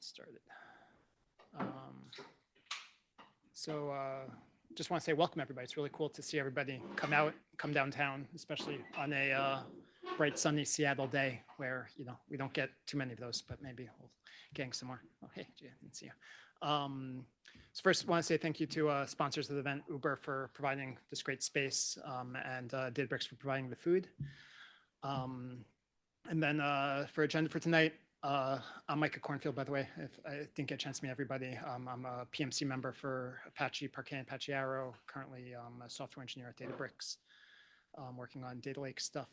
get started. So just want to say welcome, everybody. It's really cool to see everybody come downtown, especially on a bright, sunny Seattle day where, we don't get too many of those, but maybe we'll getting some more. Oh, hey, gee, I didn't see you. So first, I want to say thank you to sponsors of the event, Uber, for providing this great space, and Databricks for providing the food. And then for agenda for tonight, I'm Micah Cornfield, by the way, if I didn't get a chance to meet everybody. I'm a PMC member for Apache Parquet and Apache Arrow, currently a software engineer at Databricks, working on data lake stuff.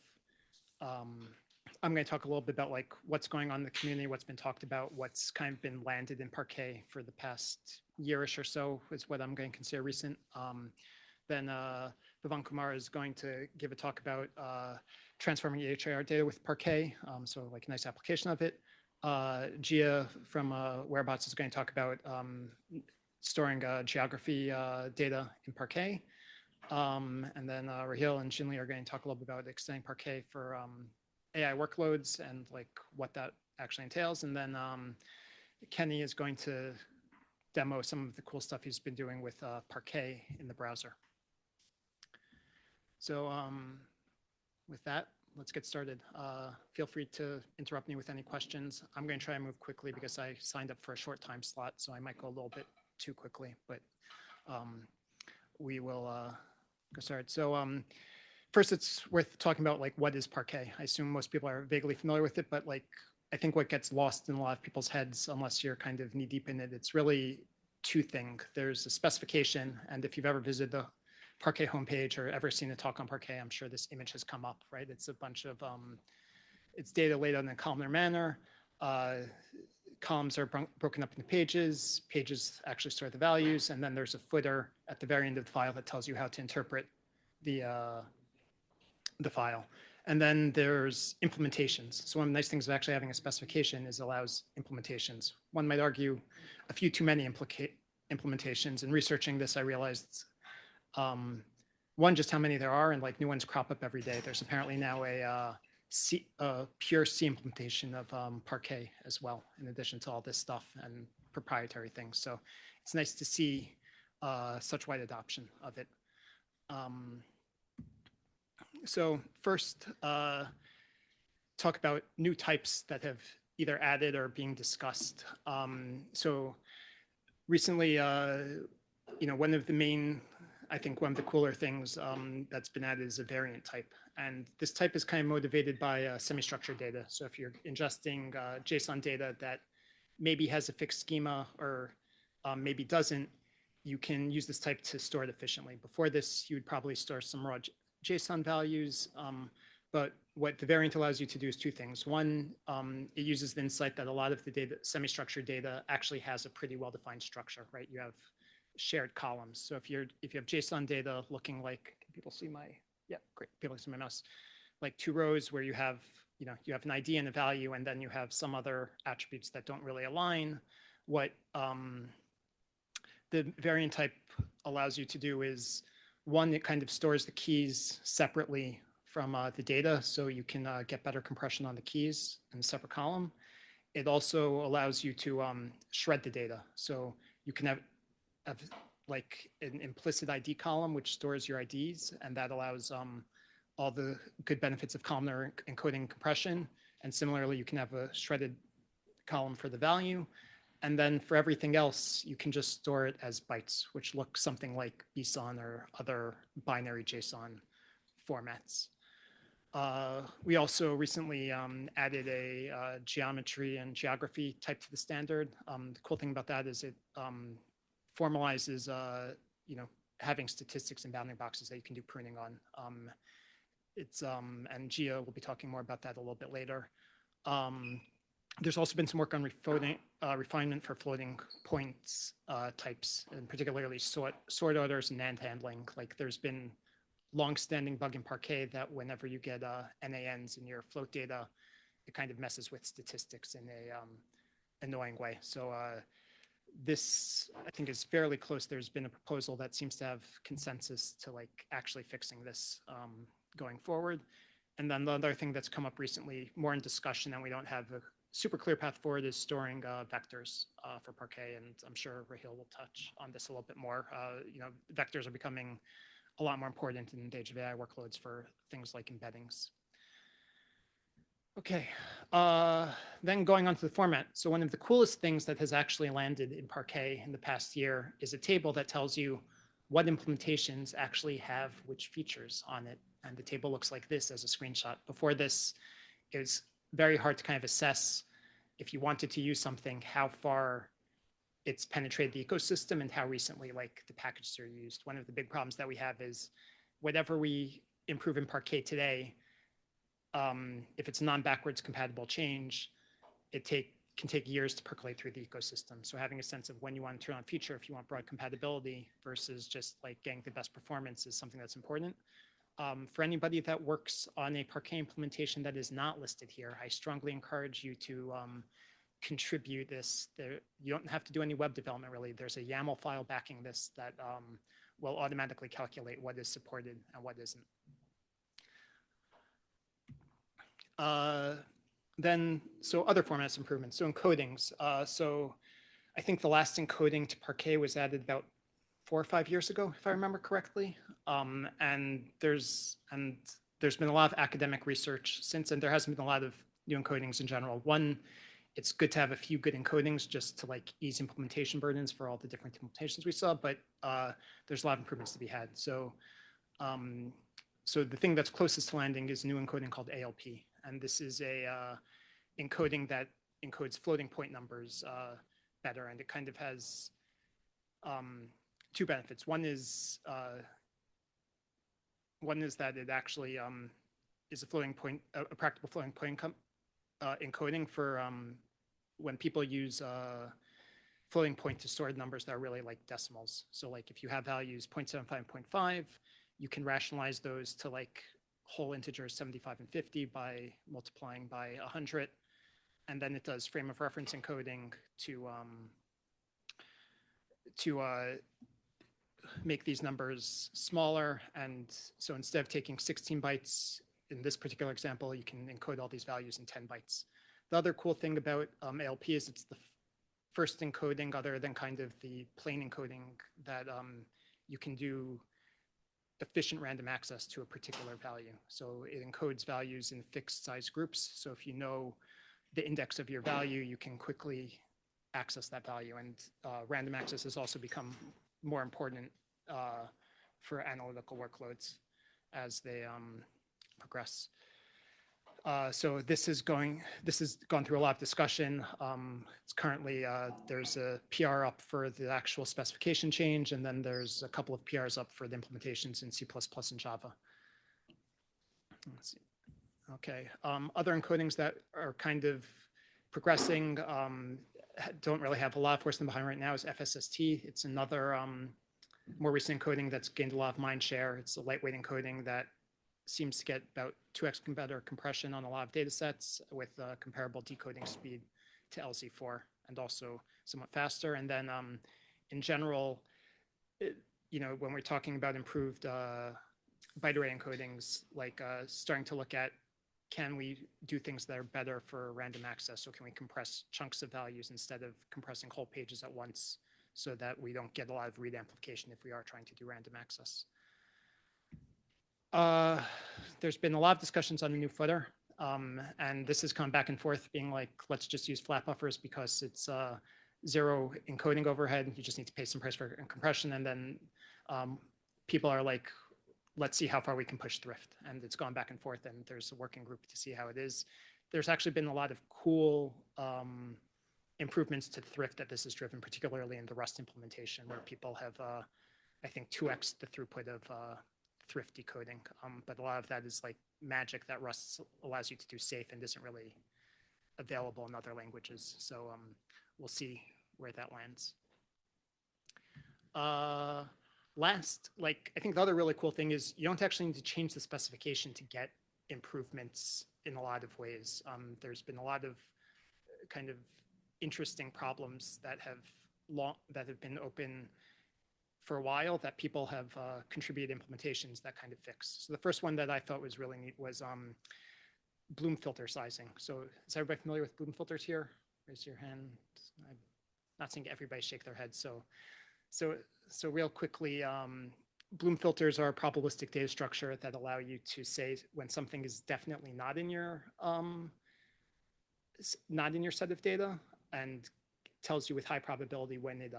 I'm going to talk a little bit about like what's going on in the community, what's been talked about, what's kind of been landed in Parquet for the past yearish or so is what I'm going to consider recent. Then Bhavan Kumar is going to give a talk about transforming EHIR data with Parquet, so like a nice application of it. Gia from Whereabouts is going to talk about storing geography data in Parquet. And then Rahil and Shinli are going to talk a little bit about extending Parquet for AI workloads and like what that actually entails. And then Kenny is going to demo some of the cool stuff he's been doing with Parquet in the browser. So with that, let's get started. Feel free to interrupt me with any questions. I'm going to try and move quickly because I signed up for a short time slot, so I might go a little bit too quickly, but we will go start. So first, it's worth talking about like what is Parquet. I assume most people are vaguely familiar with it, but like I think what gets lost in a lot of people's heads, unless you're kind of knee deep in it, it's really two things. There's a specification, and if you've ever visited the Parquet homepage or ever seen a talk on Parquet, I'm sure this image has come up, right? It's a bunch of, it's data laid out in a columnar manner. Columns are broken up into pages. Pages actually store the values, and then there's a footer at the very end of the file that tells you how to interpret the file. And then there's implementations. So one of the nice things of actually having a specification is it allows implementations. One might argue a few too many implementations. In researching this, I realized one, just how many there are, and like new ones crop up every day. There's apparently now a pure C implementation of Parquet as well, in addition to all this stuff and proprietary things. So it's nice to see such wide adoption of it. So first, talk about new types that have either added or being discussed. So recently, one of the main, I think one of the cooler things that's been added is a variant type. And this type is kind of motivated by semi-structured data. So if you're ingesting JSON data that maybe has a fixed schema or maybe doesn't, you can use this type to store it efficiently. Before this, you would probably store some raw JSON values. But what the variant allows you to do is two things. One, it uses the insight that a lot of the data, semi-structured data actually has a pretty well-defined structure, right? You have shared columns. So if you have JSON data looking like, can people see my, yeah, great, people see my mouse, like two rows where you have an ID and a value, and then you have some other attributes that don't really align. What the variant type allows you to do is, one, it kind of stores the keys separately from the data, so you can get better compression on the keys in a separate column. It also allows you to shred the data. So you can have like an implicit ID column, which stores your IDs, and that allows all the good benefits of columnar encoding compression. And similarly, you can have a shredded column for the value. And then for everything else, you can just store it as bytes, which look something like BSON or other binary JSON formats. We also recently added a geometry and geography type to the standard. The cool thing about that is it formalizes, having statistics and bounding boxes that you can do pruning on. And Gia will be talking more about that a little bit later. There's also been some work on refinement for floating points types, and particularly sort orders and NAND handling. Like there's been long-standing bug in Parquet that whenever you get NANs in your float data, it kind of messes with statistics in a annoying way. So this, I think, is fairly close. There's been a proposal that seems to have consensus to like actually fixing this going forward. And then the other thing that's come up recently, more in discussion, and we don't have a super clear path forward is storing vectors for Parquet, and I'm sure Rahil will touch on this a little bit more. Vectors are becoming a lot more important in the age of AI workloads for things like embeddings. Okay, then going on to the format. So one of the coolest things that has actually landed in Parquet in the past year is a table that tells you what implementations actually have which features on it. And the table looks like this as a screenshot. Before this, it was very hard to kind of assess if you wanted to use something, how far it's penetrated the ecosystem and how recently like the packages are used. One of the big problems that we have is whatever we improve in Parquet today, if it's a non-backwards compatible change, it can take years to percolate through the ecosystem. So having a sense of when you want to turn on a feature, if you want broad compatibility versus just like getting the best performance is something that's important. For anybody that works on a Parquet implementation that is not listed here, I strongly encourage you to contribute this. You don't have to do any web development really. There's a YAML file backing this that will automatically calculate what is supported and what isn't. So other formats improvements. So encodings. So I think the last encoding to Parquet was added about 4 or 5 years ago, if I remember correctly. And there's been a lot of academic research since, and there hasn't been a lot of new encodings in general. One, it's good to have a few good encodings just to like ease implementation burdens for all the different implementations we saw, but there's a lot of improvements to be had. So the thing that's closest to landing is a new encoding called ALP. And this is a encoding that encodes floating point numbers better. And it kind of has two benefits. One is that it actually is a floating point, a practical floating point encoding for when people use floating point to store numbers that are really like decimals. So like if you have values 0.75 and 0.5, you can rationalize those to like whole integers 75 and 50 by multiplying by 100. And then it does frame of reference encoding to make these numbers smaller. And so instead of taking 16 bytes in this particular example, you can encode all these values in 10 bytes. The other cool thing about ALP is it's the first encoding other than kind of the plain encoding that you can do efficient random access to a particular value. So it encodes values in fixed size groups. So if you know the index of your value, you can quickly access that value. And random access has also become more important for analytical workloads as they progress. So this has gone through a lot of discussion. It's currently, there's a PR up for the actual specification change, and then there's a couple of PRs up for the implementations in C++ and Java. Let's see. Okay, other encodings that are kind of progressing, don't really have a lot of force behind right now is FSST. It's another more recent encoding that's gained a lot of mind share. It's a lightweight encoding that seems to get about 2x better compression on a lot of data sets with comparable decoding speed to LZ4 and also somewhat faster. And then in general, when we're talking about improved byte array encodings, like starting to look at, can we do things that are better for random access? So can we compress chunks of values instead of compressing whole pages at once so that we don't get a lot of read amplification if we are trying to do random access? There's been a lot of discussions on the new footer, and this has come back and forth being like, let's just use flat buffers because it's zero encoding overhead. You just need to pay some price for compression. And then people are like, let's see how far we can push thrift. And it's gone back and forth, and there's a working group to see how it is. There's actually been a lot of cool improvements to thrift that this has driven, particularly in the Rust implementation, where people have, I think, 2x the throughput of thrift decoding. But a lot of that is like magic that Rust allows you to do safe and isn't really available in other languages. So we'll see where that lands. Last, I think the other really cool thing is you don't actually need to change the specification to get improvements in a lot of ways. There's been a lot of kind of interesting problems that have been open for a while that people have contributed implementations that kind of fix. So the first one that I thought was really neat was bloom filter sizing. So is everybody familiar with bloom filters here? Raise your hand. I'm not seeing everybody shake their head. So real quickly, bloom filters are a probabilistic data structure that allow you to say when something is definitely not in your set of data, and tells you with high probability when it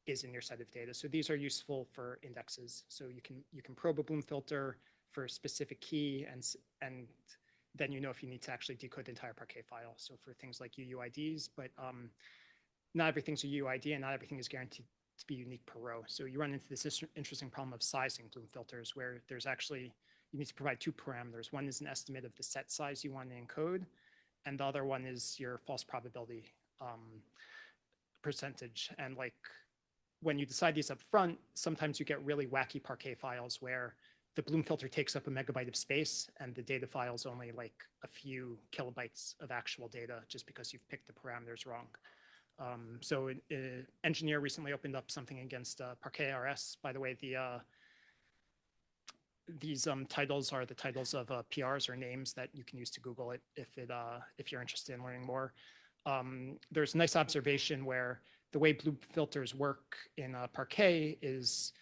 is in your set of data. So these are useful for indexes. So you can probe a bloom filter for a specific key, and then you know if you need to actually decode the entire Parquet file. So for things like UUIDs, but not everything's a UUID, and not everything is guaranteed to be unique per row. So you run into this interesting problem of sizing bloom filters, where there's actually, you need to provide two parameters. One is an estimate of the set size you want to encode, and the other one is your false probability percentage. And like when you decide these up front, sometimes you get really wacky Parquet files where the bloom filter takes up a megabyte of space and the data file is only like a few kilobytes of actual data just because you've picked the parameters wrong. So an engineer recently opened up something against Parquet RS. By the way, these titles are the titles of PRs or names that you can use to Google it if you're interested in learning more. There's a nice observation where the way bloom filters work in Parquet is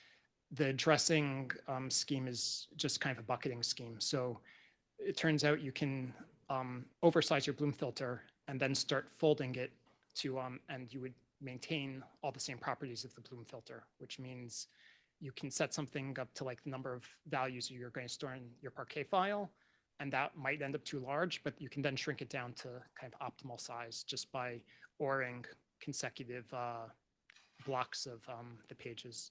the addressing scheme is just kind of a bucketing scheme. So it turns out you can oversize your bloom filter and then start folding it to, and you would maintain all the same properties of the bloom filter, which means you can set something up to like the number of values you're going to store in your Parquet file, and that might end up too large, but you can then shrink it down to kind of optimal size just by ORing consecutive blocks of the pages.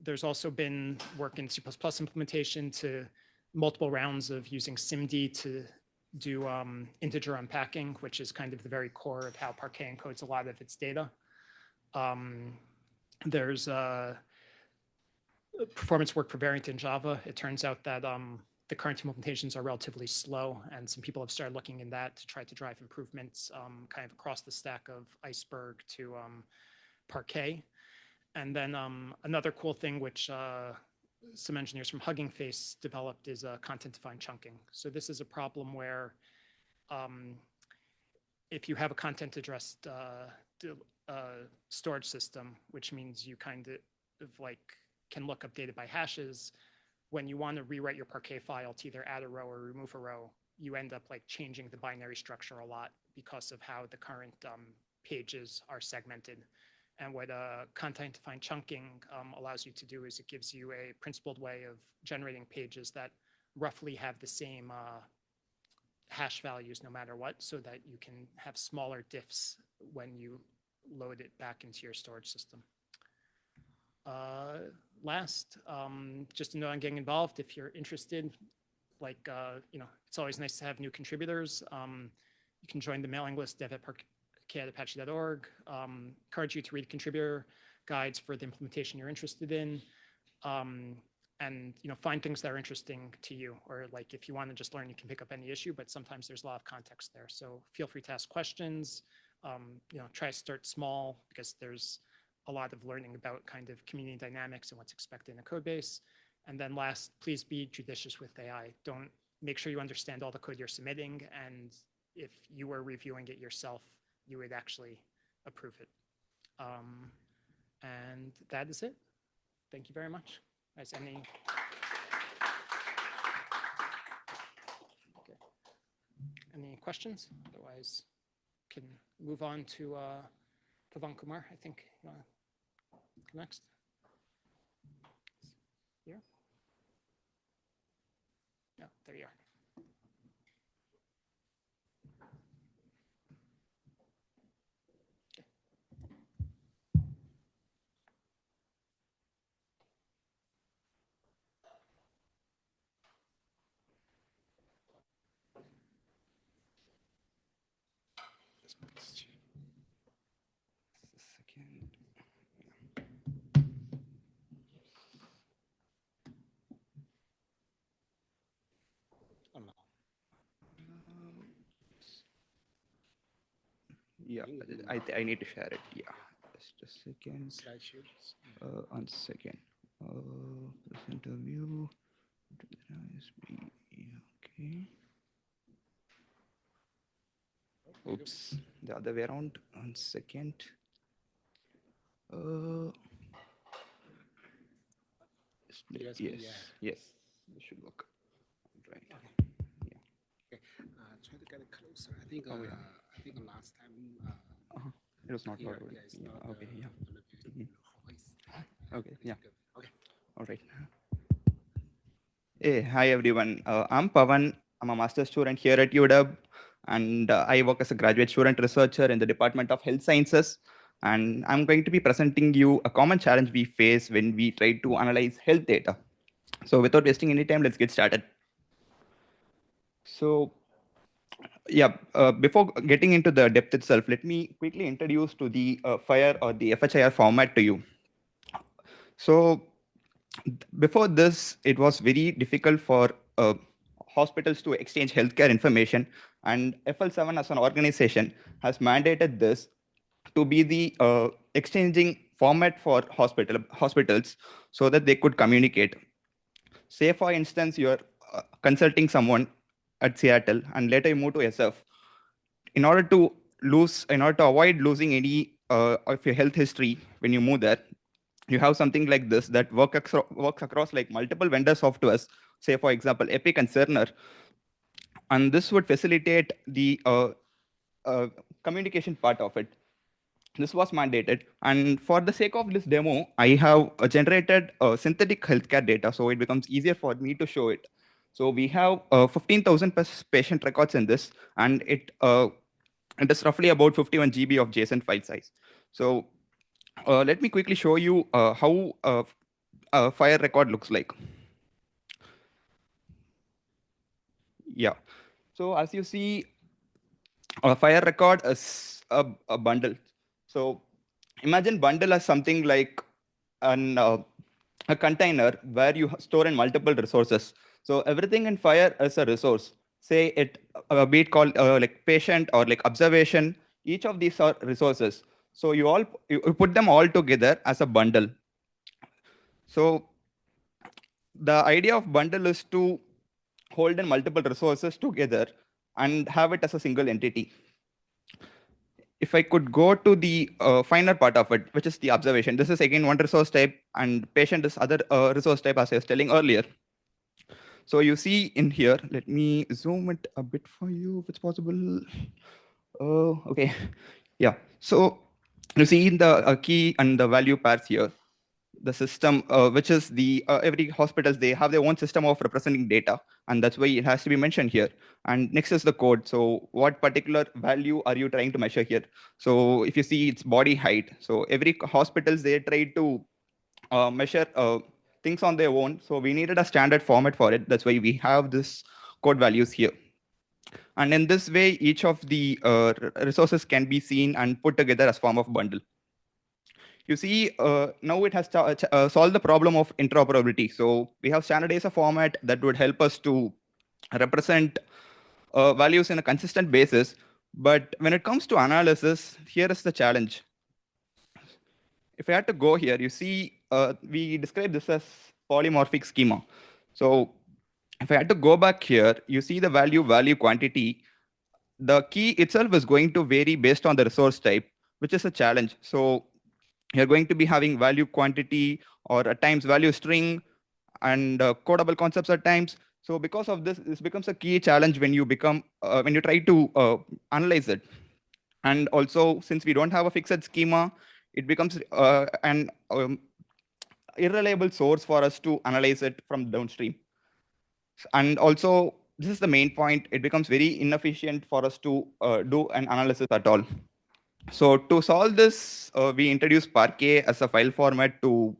There's also been work in C++ implementation to multiple rounds of using SIMD to do integer unpacking, which is kind of the very core of how Parquet encodes a lot of its data. There's performance work for variant in Java. It turns out that the current implementations are relatively slow, and some people have started looking in that to try to drive improvements kind of across the stack of Iceberg to Parquet. And then another cool thing which some engineers from Hugging Face developed is content-defined chunking. So this is a problem where if you have a content-addressed storage system, which means you kind of like can look up data by hashes, when you want to rewrite your Parquet file to either add a row or remove a row, you end up like changing the binary structure a lot because of how the current pages are segmented. And what content-defined chunking allows you to do is it gives you a principled way of generating pages that roughly have the same hash values no matter what, so that you can have smaller diffs when you load it back into your storage system. Last, just to know I'm getting involved, if you're interested, like, it's always nice to have new contributors. You can join the mailing list, dev@apache.org. Encourage you to read contributor guides for the implementation you're interested in, and find things that are interesting to you. Or like if you want to just learn, you can pick up any issue, but sometimes there's a lot of context there. So feel free to ask questions. Try to start small because there's a lot of learning about kind of community dynamics and what's expected in a code base. And then last, please be judicious with AI. Don't make sure you understand all the code you're submitting, and if you were reviewing it yourself, you would actually approve it. And that is it. Thank you very much. Guys, any? Okay. Any questions? Otherwise, can move on to Pavan Kumar. I think you want to come next. Here? No, there you are. Yeah, I need to share it. Yeah, just a second. Slideshows. 1 second. Presenter view. Okay. Okay. Oops, the other way around. 1 second. Uh, USB, yes, yeah. yes, this should work. Right. Okay. Yeah. Okay. Try to get it closer. I think. Oh yeah. I think last time. Uh-huh. It was not Here, working. yeah, it's Yeah. not Okay. Yeah. gonna be Mhm. noise. Okay. It's Yeah. good. Okay. All right. Hey, hi everyone. I'm Pavan. I'm a master's student here at UW, and I work as a graduate student researcher in the Department of Health Sciences. And I'm going to be presenting you a common challenge we face when we try to analyze health data. So, without wasting any time, let's get started. So, yeah, before getting into the depth itself, let me quickly introduce to the FIRE or the FHIR format to you. So, before this, it was very difficult for hospitals to exchange healthcare information, and FL7 as an organization has mandated this to be the exchanging format for hospitals so that they could communicate. Say, for instance, you're consulting someone at Seattle, and later you move to SF. In order to avoid losing any of your health history when you move there, you have something like this that works across like multiple vendor softwares, say for example Epic and Cerner, and this would facilitate the uh, communication part of it. This was mandated, and for the sake of this demo, I have generated synthetic healthcare data, so it becomes easier for me to show it. So we have 15,000 patient records in this, and it is roughly about 51 GB of JSON file size. So let me quickly show you how a fire record looks like. Yeah. So as you see, a fire record is a bundle. So imagine bundle as something like an a container where you store in multiple resources. So everything in fire is a resource. Say it be it called like patient or like observation. Each of these are resources. So you put them all together as a bundle. So the idea of bundle is to hold in multiple resources together and have it as a single entity. If I could go to the finer part of it, which is the observation, this is again one resource type, and patient is other resource type, as I was telling earlier. So you see in here, let me zoom it a bit for you if it's possible. Oh, okay. Yeah. So you see in the key and the value pairs here, the system, which is the every hospitals, they have their own system of representing data, and that's why it has to be mentioned here. And next is the code. So what particular value are you trying to measure here? So if you see, it's body height. So every hospitals, they try to measure things on their own. So we needed a standard format for it. That's why we have this code values here. And in this way, each of the resources can be seen and put together as form of bundle. You see, now it has solved the problem of interoperability. So we have standardized a format that would help us to represent values in a consistent basis. But when it comes to analysis, here is the challenge. If I had to go here, you see, we describe this as polymorphic schema. So if I had to go back here, you see the value quantity. The key itself is going to vary based on the resource type, which is a challenge. So you're going to be having value quantity or at times value string and codable concepts at times. So because of this, this becomes a key challenge when you try to analyze it. And also, since we don't have a fixed schema, it becomes an irreliable source for us to analyze it from downstream. And also, this is the main point. It becomes very inefficient for us to do an analysis at all. So to solve this, we introduced Parquet as a file format to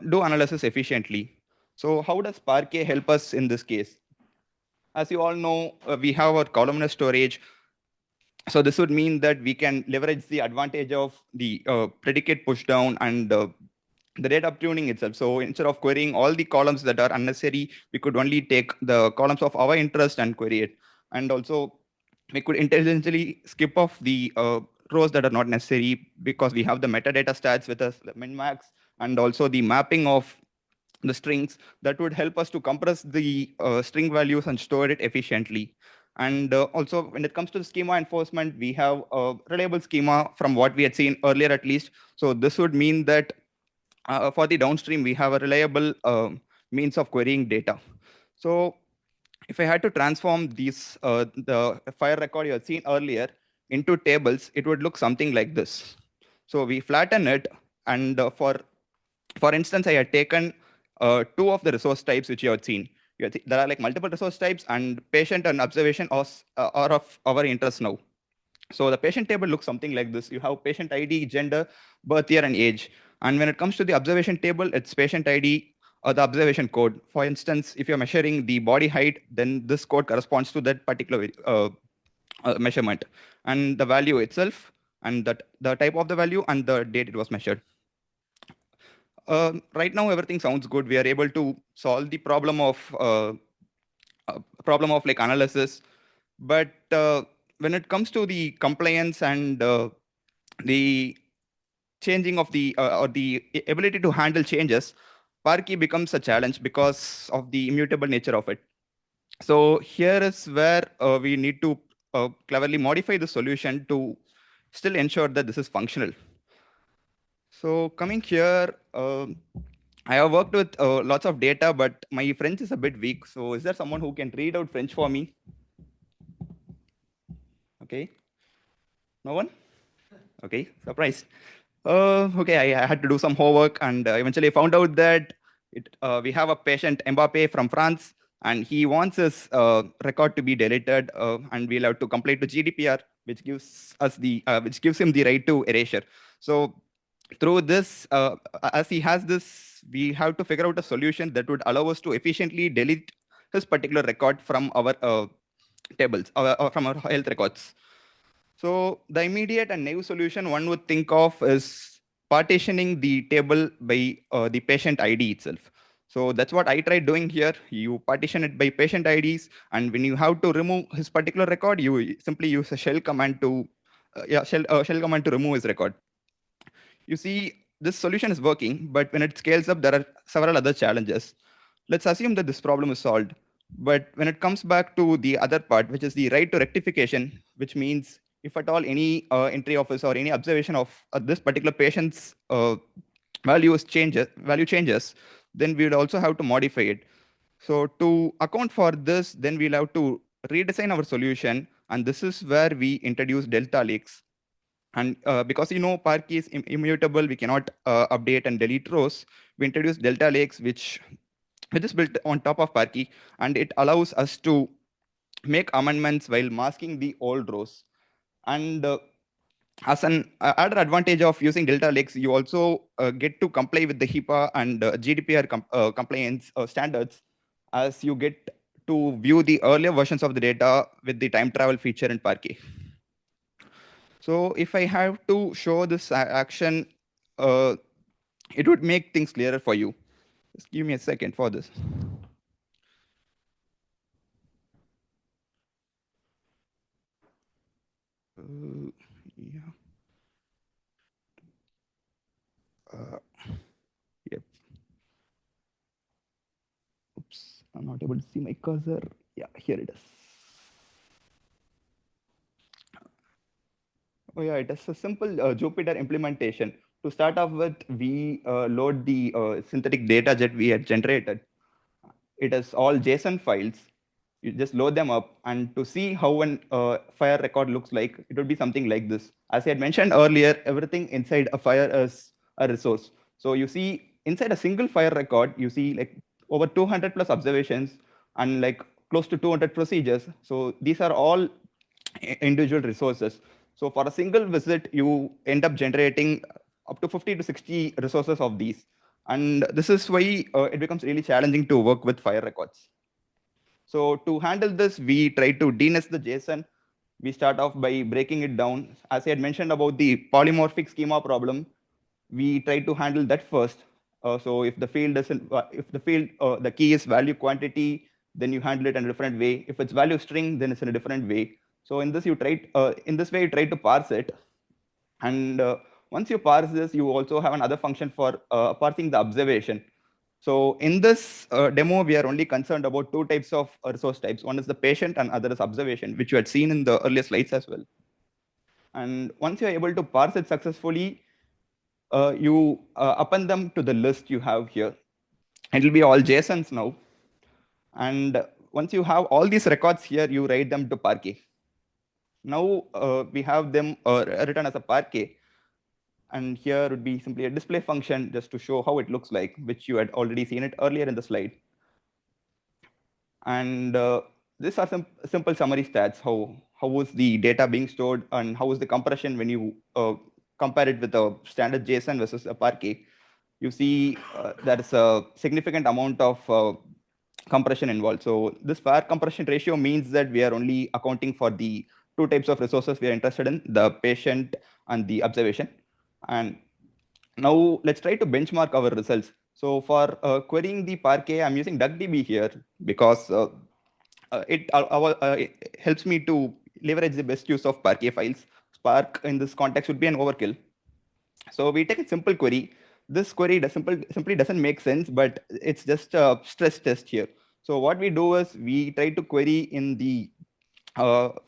do analysis efficiently. So how does Parquet help us in this case? As you all know, we have our columnar storage. So this would mean that we can leverage the advantage of the predicate pushdown and the data tuning itself. So instead of querying all the columns that are unnecessary, we could only take the columns of our interest and query it. And also, we could intelligently skip off the rows that are not necessary because we have the metadata stats with us, the min-max, and also the mapping of the strings that would help us to compress the string values and store it efficiently. And also, when it comes to the schema enforcement, we have a reliable schema from what we had seen earlier, at least. So this would mean that for the downstream, we have a reliable means of querying data. So if I had to transform these, the fire record you had seen earlier into tables, it would look something like this. So we flatten it, and for instance, I had taken two of the resource types which you had seen. There are like multiple resource types, and patient and observation are of our interest now. So the patient table looks something like this. You have patient ID, gender, birth year, and age. And when it comes to the observation table, it's patient ID or the observation code. For instance, if you're measuring the body height, then this code corresponds to that particular measurement. And the value itself, and the type of the value, and the date it was measured. Right now, everything sounds good. We are able to solve the problem of like analysis, but when it comes to the compliance and the changing of the or the ability to handle changes, Parquet becomes a challenge because of the immutable nature of it. So here is where we need to cleverly modify the solution to still ensure that this is functional. So coming here, I have worked with lots of data, but my French is a bit weak. So is there someone who can read out French for me? Okay. No one? Okay, surprise. Okay, I had to do some homework, and eventually found out that we have a patient, Mbappe from France, and he wants his record to be deleted, and we'll have to comply to GDPR, which gives us which gives him the right to erasure. So through this, as he has this, we have to figure out a solution that would allow us to efficiently delete his particular record from our tables, or from our health records. So the immediate and naive solution one would think of is partitioning the table by the patient ID itself. So that's what I tried doing here. You partition it by patient IDs, and when you have to remove his particular record, you simply use a shell command to shell command to remove his record. You see, this solution is working, but when it scales up, there are several other challenges. Let's assume that this problem is solved. But when it comes back to the other part, which is the right to rectification, which means if at all any entry office or any observation of this particular patient's value changes, then we would also have to modify it. So to account for this, then we'll have to redesign our solution. And this is where we introduce delta lakes. And because Parquet is immutable, we cannot update and delete rows. We introduce delta lakes, which is built on top of Parquet, and it allows us to make amendments while masking the old rows. And as an added advantage of using delta lakes, you also get to comply with the HIPAA and GDPR compliance standards, as you get to view the earlier versions of the data with the time travel feature in Parquet. So if I have to show this action, it would make things clearer for you. Just give me a second for this. Yeah. Yep. Oops, I'm not able to see my cursor. Yeah, here it is. Oh yeah, it is a simple Jupyter implementation. To start off with, we load the synthetic data that we had generated. It is all JSON files. You just load them up, and to see how an fire record looks like, it would be something like this. As I had mentioned earlier, everything inside a fire is a resource. So you see inside a single fire record, you see like over 200 plus observations and like close to 200 procedures. So these are all individual resources. So for a single visit, you end up generating up to 50 to 60 resources of these. And this is why it becomes really challenging to work with fire records. So to handle this, we try to denest the JSON. We start off by breaking it down. As I had mentioned about the polymorphic schema problem, we try to handle that first. So if the field doesn't, the key is value quantity, then you handle it in a different way. If it's value string, then it's in a different way. So in this, in this way, you try to parse it. And once you parse this, you also have another function for parsing the observation. So in this demo, we are only concerned about two types of resource types. One is the patient and other is observation, which you had seen in the earlier slides as well. And once you are able to parse it successfully, you append them to the list you have here. It will be all JSONs now. And once you have all these records here, you write them to Parquet. Now we have them written as a Parquet. And here would be simply a display function just to show how it looks like, which you had already seen it earlier in the slide. And these are some simple summary stats. How is the data being stored and how is the compression when you compare it with a standard JSON versus a Parquet. You see there is a significant amount of compression involved. So this fair compression ratio means that we are only accounting for the two types of resources we are interested in, the patient and the observation. And now let's try to benchmark our results. So for querying the Parquet, I'm using DuckDB here because it helps me to leverage the best use of Parquet files. Spark in this context would be an overkill. So we take a simple query. This query simply doesn't make sense, but it's just a stress test here. So what we do is we try to query in the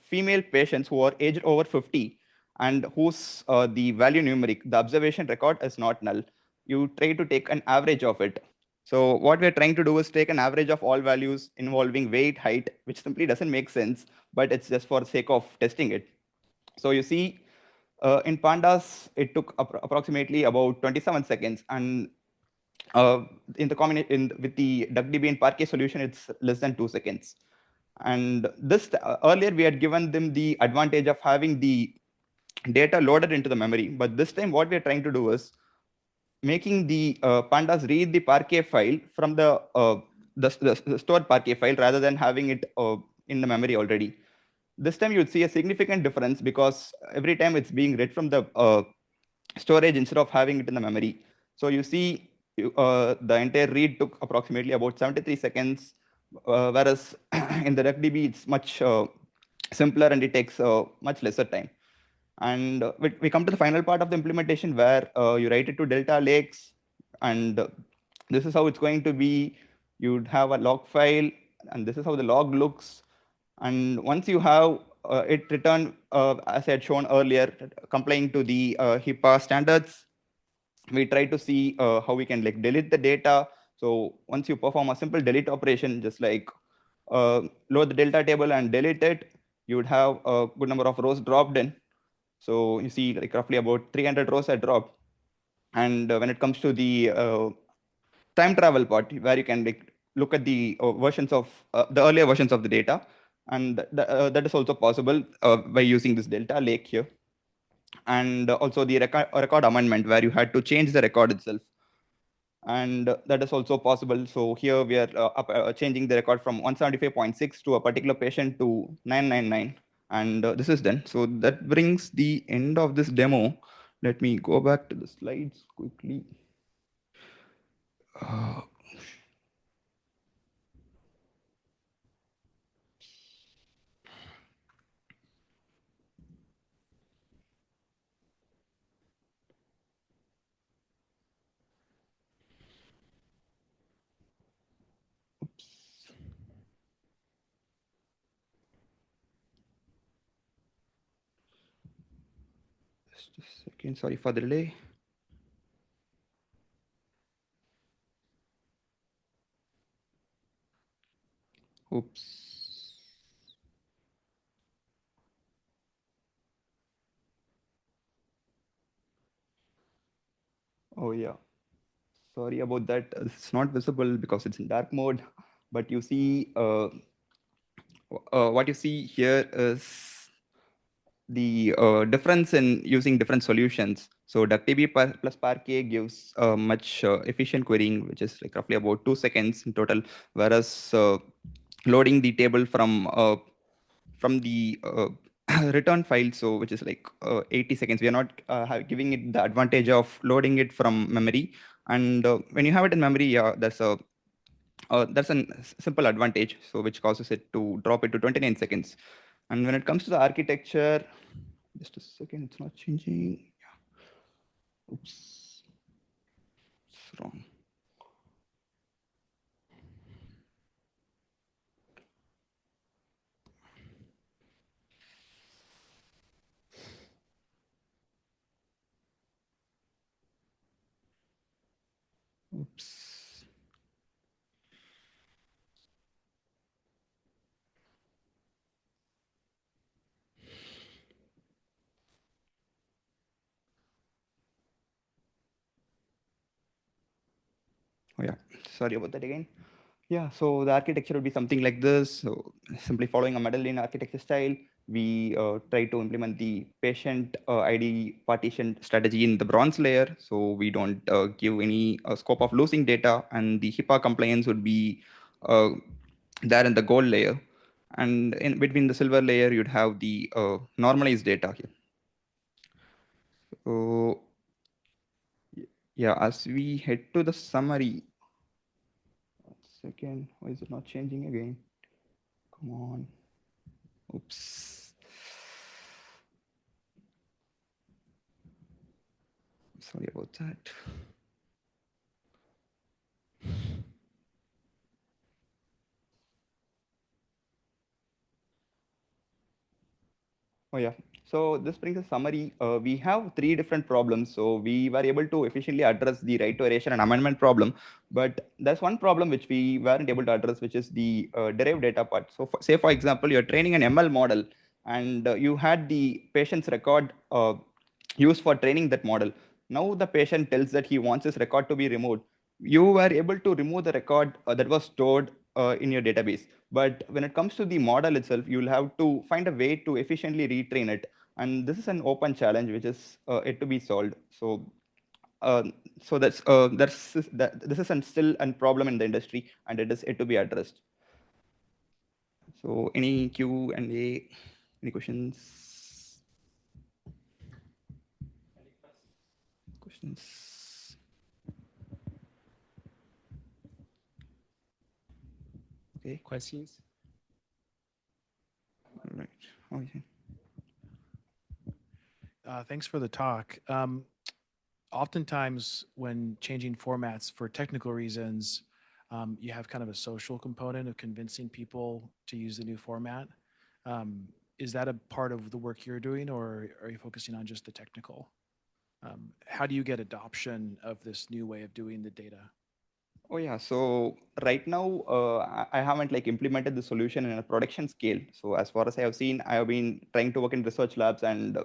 female patients who are aged over 50 and whose the value numeric, the observation record is not null. You try to take an average of it. So what we're trying to do is take an average of all values involving weight, height, which simply doesn't make sense, but it's just for the sake of testing it. So you see, in pandas, it took approximately about 27 seconds, and in the combination with the DuckDB and Parquet solution, it's less than 2 seconds. And this earlier we had given them the advantage of having the data loaded into the memory, but this time what we're trying to do is making the pandas read the Parquet file from the stored Parquet file rather than having it in the memory already. This time you'd see a significant difference because every time it's being read from the storage instead of having it in the memory. So you see the entire read took approximately about 73 seconds, whereas in the DuckDB it's much simpler and it takes much lesser time. And we come to the final part of the implementation where you write it to Delta Lakes, and this is how it's going to be. You'd have a log file, and this is how the log looks. And once you have it returned, as I had shown earlier, complying to the HIPAA standards, we try to see how we can like delete the data. So once you perform a simple delete operation, just like load the delta table and delete it, you would have a good number of rows dropped in. So you see like roughly about 300 rows are dropped. And when it comes to the time travel part, where you can like look at the versions of the earlier versions of the data, and that is also possible by using this delta lake here. And also the record amendment, where you had to change the record itself. And that is also possible. So here we are changing the record from 175.6 to a particular patient to 999. And this is done. So that brings the end of this demo. Let me go back to the slides quickly. Just a second, sorry for the delay. Oops. Oh yeah, sorry about that. It's not visible because it's in dark mode, but you see, what you see here is the difference in using different solutions. So DuckDB plus Parquet gives much efficient querying, which is like roughly about 2 seconds in total, whereas loading the table from the return file, so which is like 80 seconds. We are not giving it the advantage of loading it from memory. And when you have it in memory, yeah, that's a simple advantage, so which causes it to drop it to 29 seconds. And when it comes to the architecture, just a second, it's not changing. Oops, it's wrong. Oops. Oh yeah, sorry about that again. Yeah, so the architecture would be something like this. So simply following a Medallion architecture style, we try to implement the patient ID partition strategy in the bronze layer. So we don't give any scope of losing data, and the HIPAA compliance would be uh, there in the gold layer. And in between the silver layer, you'd have the normalized data here. So yeah, as we head to the summary, second, why is it not changing again? Come on. Oops. Sorry about that. Oh yeah. So this brings a summary. We have three different problems. So we were able to efficiently address the right to erasure and amendment problem, but there's one problem which we weren't able to address, which is the derived data part. So say for example, you're training an ML model, and you had the patient's record used for training that model. Now the patient tells that he wants his record to be removed. You were able to remove the record that was stored in your database. But when it comes to the model itself, you'll have to find a way to efficiently retrain it. And this is an open challenge which is yet to be solved. Uh, so this is still a problem in the industry, and it is yet to be addressed. So any Q&A, any questions? Questions? Okay. Questions? All right. Okay. Thanks for the talk. Oftentimes, when changing formats for technical reasons, you have kind of a social component of convincing people to use the new format. Is that a part of the work you're doing, or are you focusing on just the technical? How do you get adoption of this new way of doing the data? Oh yeah. So right now, I haven't like implemented the solution in a production scale. So as far as I have seen, I have been trying to work in research labs and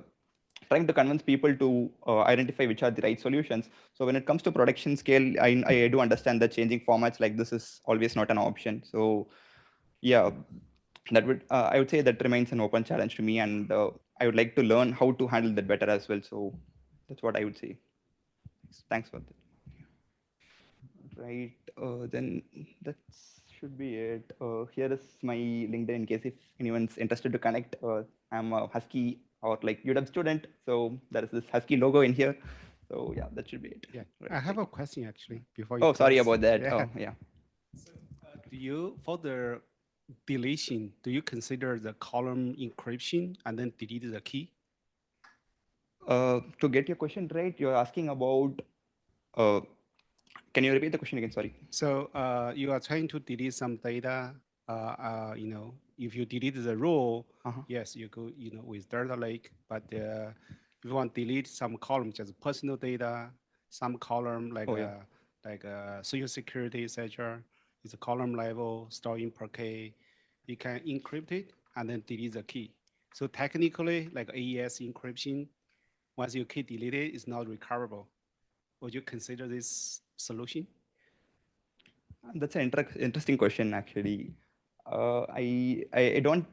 trying to convince people to identify which are the right solutions. So when it comes to production scale, I do understand that changing formats like this is always not an option. So yeah, that would I would say that remains an open challenge to me, and I would like to learn how to handle that better as well. So that's what I would say. Thanks for that. Right, then that should be it. Here is my LinkedIn in case if anyone's interested to connect. I'm a Husky or like UW student, so there is this Husky logo in here. So yeah, that should be it. Yeah, Right, I have thank a you. question actually before you Oh, sorry close. about that. Yeah. Oh, yeah. Do you, for the deletion, do you consider the column encryption and then delete the key? To get your question right, you're asking about. Uh, can you repeat the question again? Sorry. So you are trying to delete some data. If you delete the row, Uh-huh. yes, you go, with data lake. But if you want to delete some column, just personal data, some column like Oh yeah. social security, etc., it's a column level stored in Parquet. You can encrypt it and then delete the key. So technically, like AES encryption, once your key deleted, it's not recoverable. Would you consider this solution? That's an interesting question, actually. I don't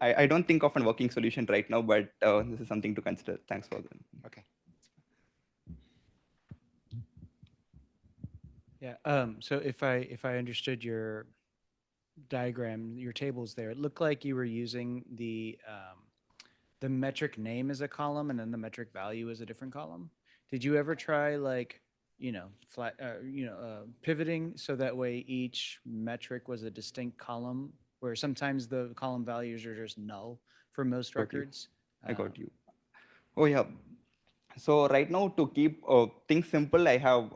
I don't think of a working solution right now, but this is something to consider. Thanks for that. Okay. Yeah. So if I understood your diagram, your tables there, it looked like you were using the metric name as a column and then the metric value as a different column. Did you ever try like pivoting so that way each metric was a distinct column, where sometimes the column values are just null for most Got you. records? I got you. Oh yeah. So right now, to keep things simple, I have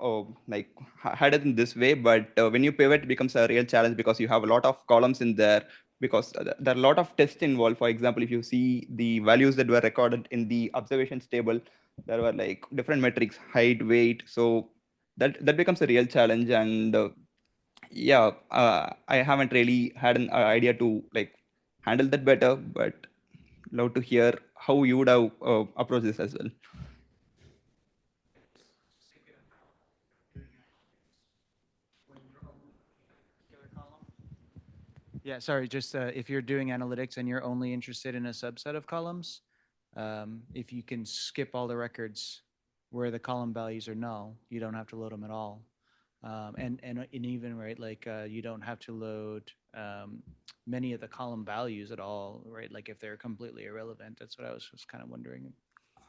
had it in this way. But when you pivot, it becomes a real challenge because you have a lot of columns in there. Because there are a lot of tests involved. For example, if you see the values that were recorded in the observations table, there were like different metrics, height, weight. So that becomes a real challenge. And yeah, I haven't really had an idea to like handle that better, but love to hear how you would have approached this as well. Yeah, sorry, just if you're doing analytics and you're only interested in a subset of columns, if you can skip all the records where the column values are null, you don't have to load them at all. And even, right, like you don't have to load many of the column values at all, right? Like if they're completely irrelevant. That's what I was just kind of wondering.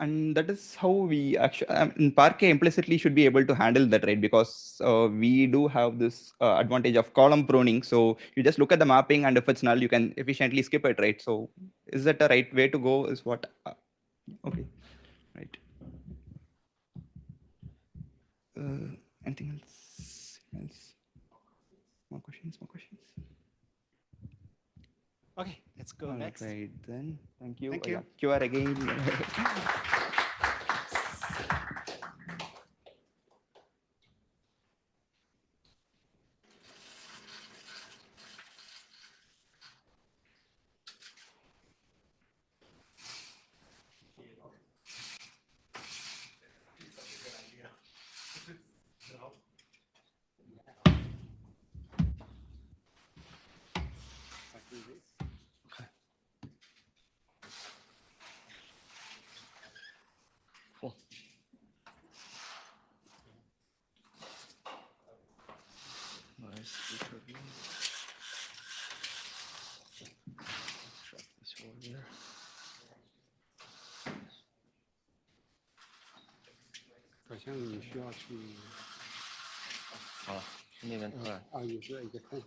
And that is how we actually in Parquet implicitly should be able to handle that, right? Because we do have this advantage of column pruning. So you just look at the mapping, and if it's null, you can efficiently skip it, right? So is that the right way to go? Is what? Okay, right. Anything else? More questions? More questions? Okay, let's go All next. right, then. Thank you. Thank you. Yeah, QR again. Cool. Nice. Drop this over here. 好像你需要去好了，去那边突然。啊，也是一个看。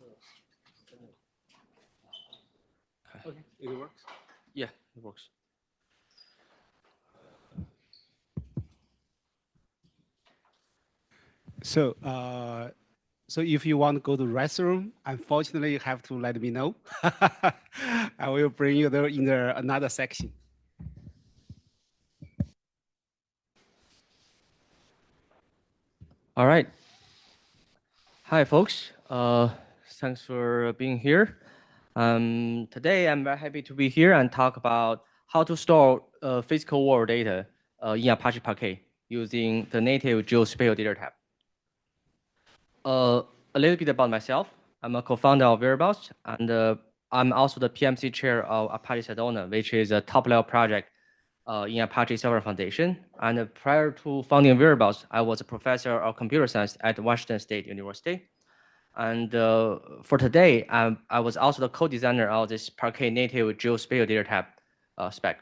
Okay, it works. Yeah, it works. So, so if you want to go to the restroom, unfortunately, you have to let me know. I will bring you there in another section. All right. Hi, folks. Thanks for being here. Today, I'm very happy to be here and talk about how to store physical world data in Apache Parquet using the native geospatial data type. A little bit about myself. I'm a co-founder of Variables, and I'm also the PMC chair of Apache Sedona, which is a top-level project in Apache Server Foundation. And prior to founding Variables, I was a professor of computer science at Washington State University. And for today, I was also the co-designer of this Parquet native geospatial data type spec.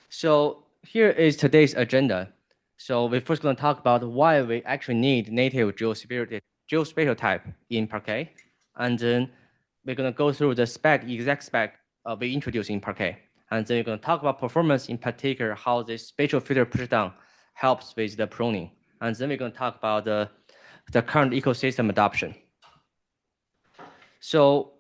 So here is today's agenda. So we're first going to talk about why we actually need native geospatial type in Parquet. And then we're going to go through the exact spec we introduced in Parquet. And then we're going to talk about performance, in particular, how this spatial filter pushdown helps with the pruning. And then we're going to talk about the current ecosystem adoption. So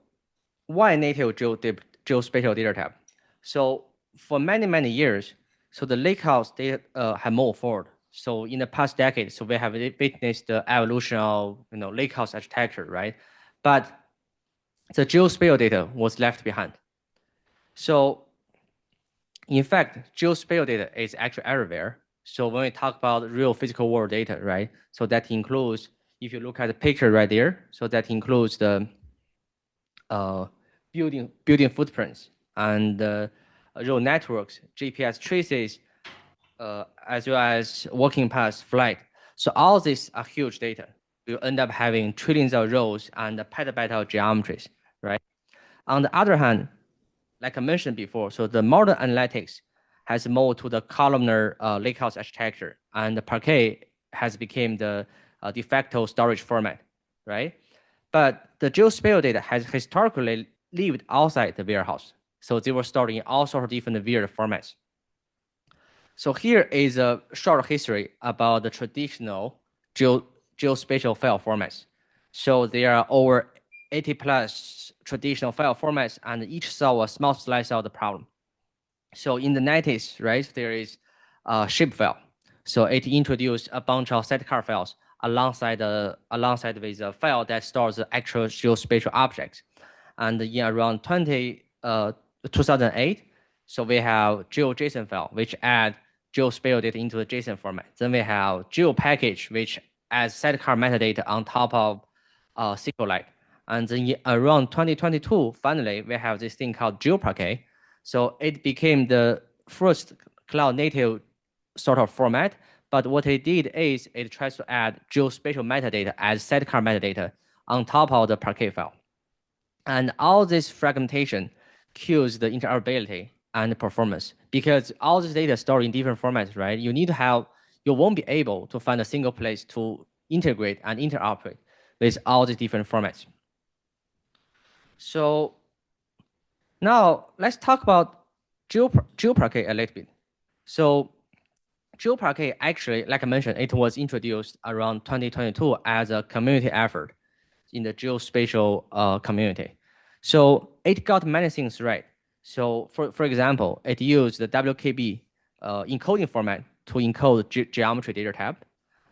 why native geospatial data type? So for many, many years, so the lakehouse data have moved forward. So in the past decade, so we have witnessed the evolution of lakehouse architecture, right? But the geospatial data was left behind. So in fact, geospatial data is actually everywhere. So when we talk about real physical world data, right? So that includes, if you look at the picture right there, so that includes the building footprints and road networks, GPS traces, as well as walking paths, flight. So all these are huge data. You end up having trillions of rows and petabyte of geometries, right? On the other hand, like I mentioned before, so the modern analytics has moved to the columnar lakehouse architecture, and the Parquet has become the de facto storage format, right? But the geospatial data has historically lived outside the warehouse. So they were stored in all sorts of different weird formats. So here is a short history about the traditional geospatial file formats. So there are over 80 plus traditional file formats, and each solve a small slice of the problem. So in the 90s, right, there is a shapefile. So it introduced a bunch of sidecar files alongside with a file that stores the actual geospatial objects. And in around 2008, so we have GeoJSON file, which add geospatial data into the JSON format. Then we have GeoPackage, which adds sidecar metadata on top of SQLite. And then around 2022, finally, we have this thing called GeoParquet. So it became the first cloud native sort of format. But what it did is it tries to add geospatial metadata as sidecar metadata on top of the Parquet file. And all this fragmentation kills the interoperability and performance, because all this data stored in different formats, right? You won't be able to find a single place to integrate and interoperate with all the different formats. So now let's talk about GeoParquet a little bit. So GeoParquet, actually, like I mentioned, it was introduced around 2022 as a community effort in the geospatial community. So it got many things right. So for example, it used the WKB encoding format to encode geometry data type,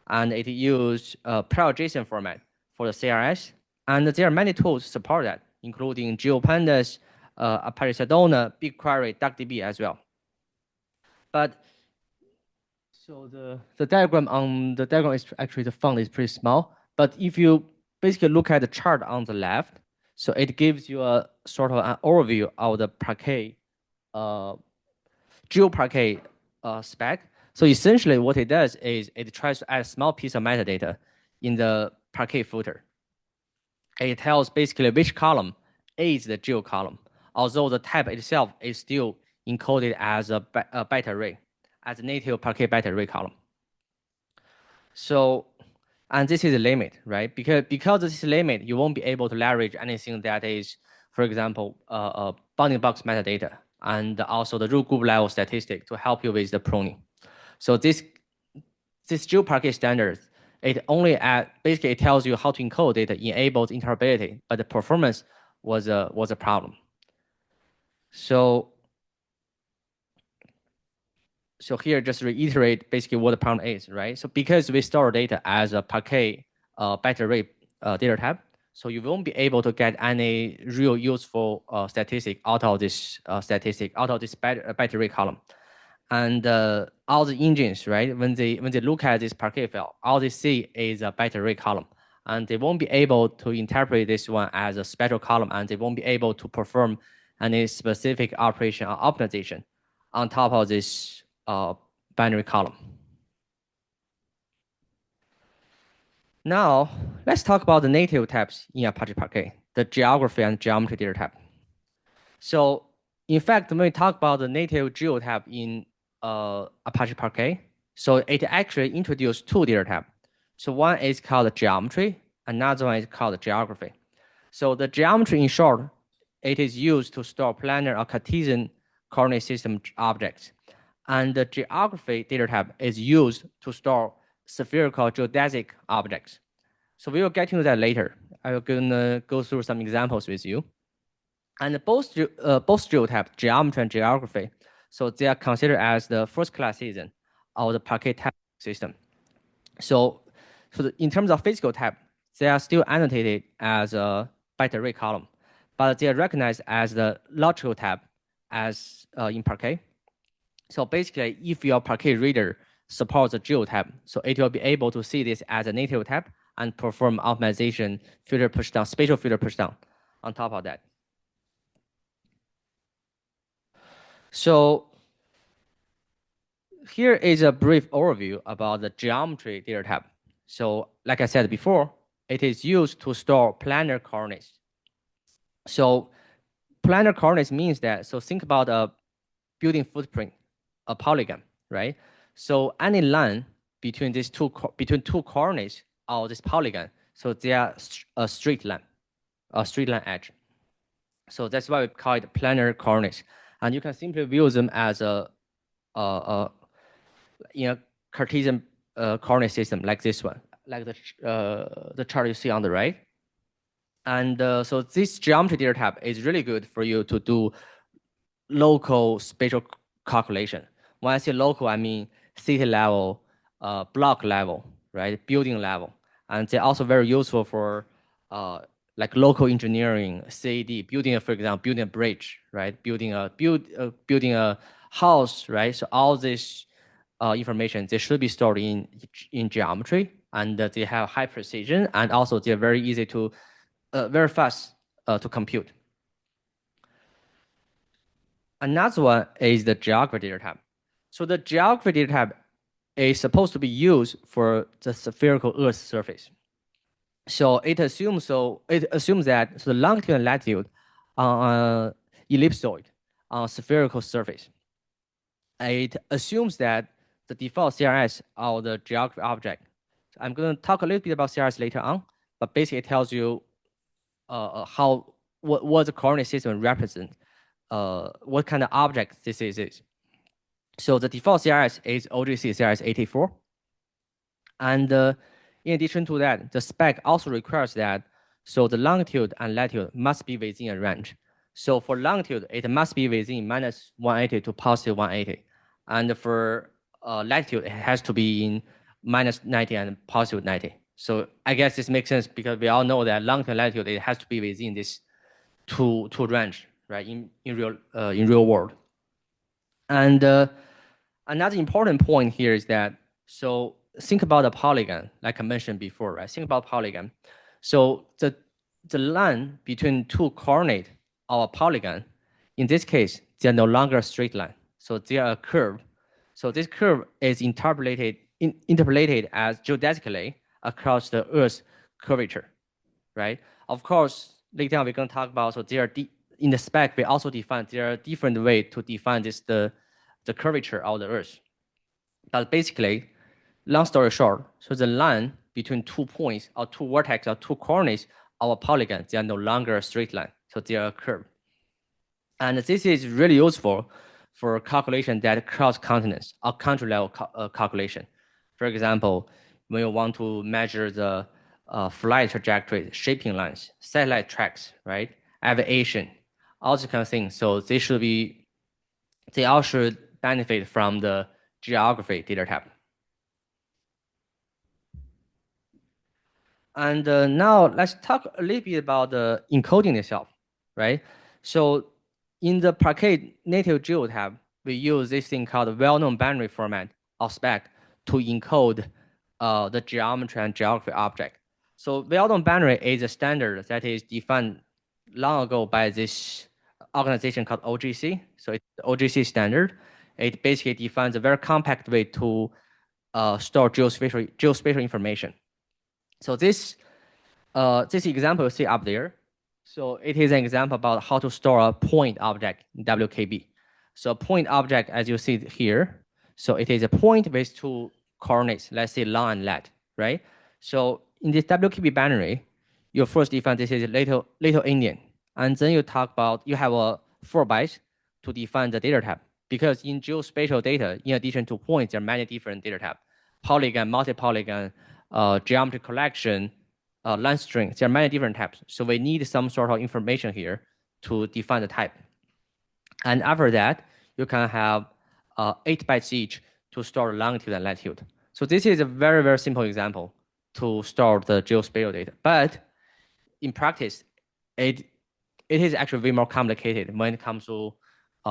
and it used prior JSON format for the CRS. And there are many tools support that, including GeoPandas, Apache Sedona, BigQuery, DuckDB as well. But so the diagram is actually, the font is pretty small. But if you basically look at the chart on the left, so it gives you a sort of an overview of the Parquet, GeoParquet spec. So essentially what it does is it tries to add a small piece of metadata in the Parquet footer. It tells basically which column is the geo column, although the type itself is still encoded as a byte array, as a native Parquet byte array column. So, and this is a limit, right? Because this is a limit, you won't be able to leverage anything that is, for example, bounding box metadata, and also the root group level statistic to help you with the pruning. So this GeoParquet standard, it only basically it tells you how to encode data, enables interoperability, but the performance was a problem. So here, just reiterate basically what the problem is, right? So because we store data as a Parquet byte array data type, so you won't be able to get any real useful statistic out of this byte array column. And all the engines, right, when they look at this Parquet file, all they see is a byte array column, and they won't be able to interpret this one as a special column, and they won't be able to perform any specific operation or optimization on top of this binary column. Now, let's talk about the native types in Apache Parquet, the geography and geometry data type. So, in fact, when we talk about the native geo type in Apache Parquet, so it actually introduced two data types. So one is called geometry, another one is called geography. So the geometry, in short, it is used to store planar or Cartesian coordinate system objects. And the geography data type is used to store spherical geodesic objects. So we will get into that later. I'm gonna go through some examples with you. And both geotype, geometry and geography, so they are considered as the first class citizen of the Parquet type system. So in terms of physical type, they are still annotated as a byte array column, but they are recognized as the logical type as in Parquet. So basically, if your Parquet reader supports a geotype, so it will be able to see this as a native type and perform optimization, filter pushdown, spatial filter pushdown on top of that. So here is a brief overview about the geometry data type. So like I said before, it is used to store planar coordinates. So planar coordinates means that, so think about a building footprint, a polygon, right? So any line between two coordinates of this polygon, so they are a straight line edge. So that's why we call it planar coordinates. And you can simply view them as a Cartesian coordinate system like this one, like the chart you see on the right. And so this geometry data type is really good for you to do local spatial calculation. When I say local, I mean city level, block level, right? Building level. And they're also very useful for like local engineering, CAD, building, for example, building a bridge, right? Building a house, right? So all this information, they should be stored in geometry, and they have high precision, and also they're very easy to, very fast to compute. Another one is the geography data type. So the geography data type is supposed to be used for the spherical Earth surface. So it assumes that the longitude and latitude on ellipsoid on spherical surface. It assumes that the default CRS or the geography object. I'm going to talk a little bit about CRS later on, but basically it tells you what the coordinate system represents, what kind of object this is. So the default CRS is OGC CRS 84. And in addition to that, the spec also requires that, so the longitude and latitude must be within a range. So for longitude, it must be within minus 180 to positive 180. And for latitude, it has to be in minus 90 and positive 90. So I guess this makes sense because we all know that longitude and latitude, it has to be within this two range, right, in real world. And another important point here is that, so think about a polygon, like I mentioned before, right? Think about polygon. So the line between two coordinates of a polygon, in this case, they're no longer a straight line. So they are a curve. So this curve is interpolated as geodesically across the Earth's curvature, right? Of course, later on we're going to talk about, so there are in the spec, we also define there are different ways to define this the curvature of the Earth. But basically, long story short, so the line between 2 points or 2 vertices or 2 coordinates of a polygon, they are no longer a straight line, so they are a curve. And this is really useful for calculation that cross continents or country level calculation. For example, when you want to measure the flight trajectory, shipping lines, satellite tracks, right? Aviation, all these kind of things. So they all should benefit from the geography data type. And now let's talk a little bit about the encoding itself, right? So in the Parquet native geo tab, we use this thing called the well-known binary format or spec to encode the geometry and geography object. So well-known binary is a standard that is defined long ago by this organization called OGC. So it's the OGC standard. It basically defines a very compact way to store geospatial information. So this example you see up there, so it is an example about how to store a point object in WKB. So a point object, as you see here, so it is a point with 2 coordinates, let's say long and lat, right? So in this WKB binary, you first define this is little Indian, and then you talk about, you have a 4 bytes to define the data type. Because in geospatial data, in addition to points, there are many different data types: polygon, multi-polygon, geometry collection, line string. There are many different types. So we need some sort of information here to define the type. And after that, you can have 8 bytes each to store longitude and latitude. So this is a very, very simple example to store the geospatial data. But in practice, it is actually way more complicated when it comes to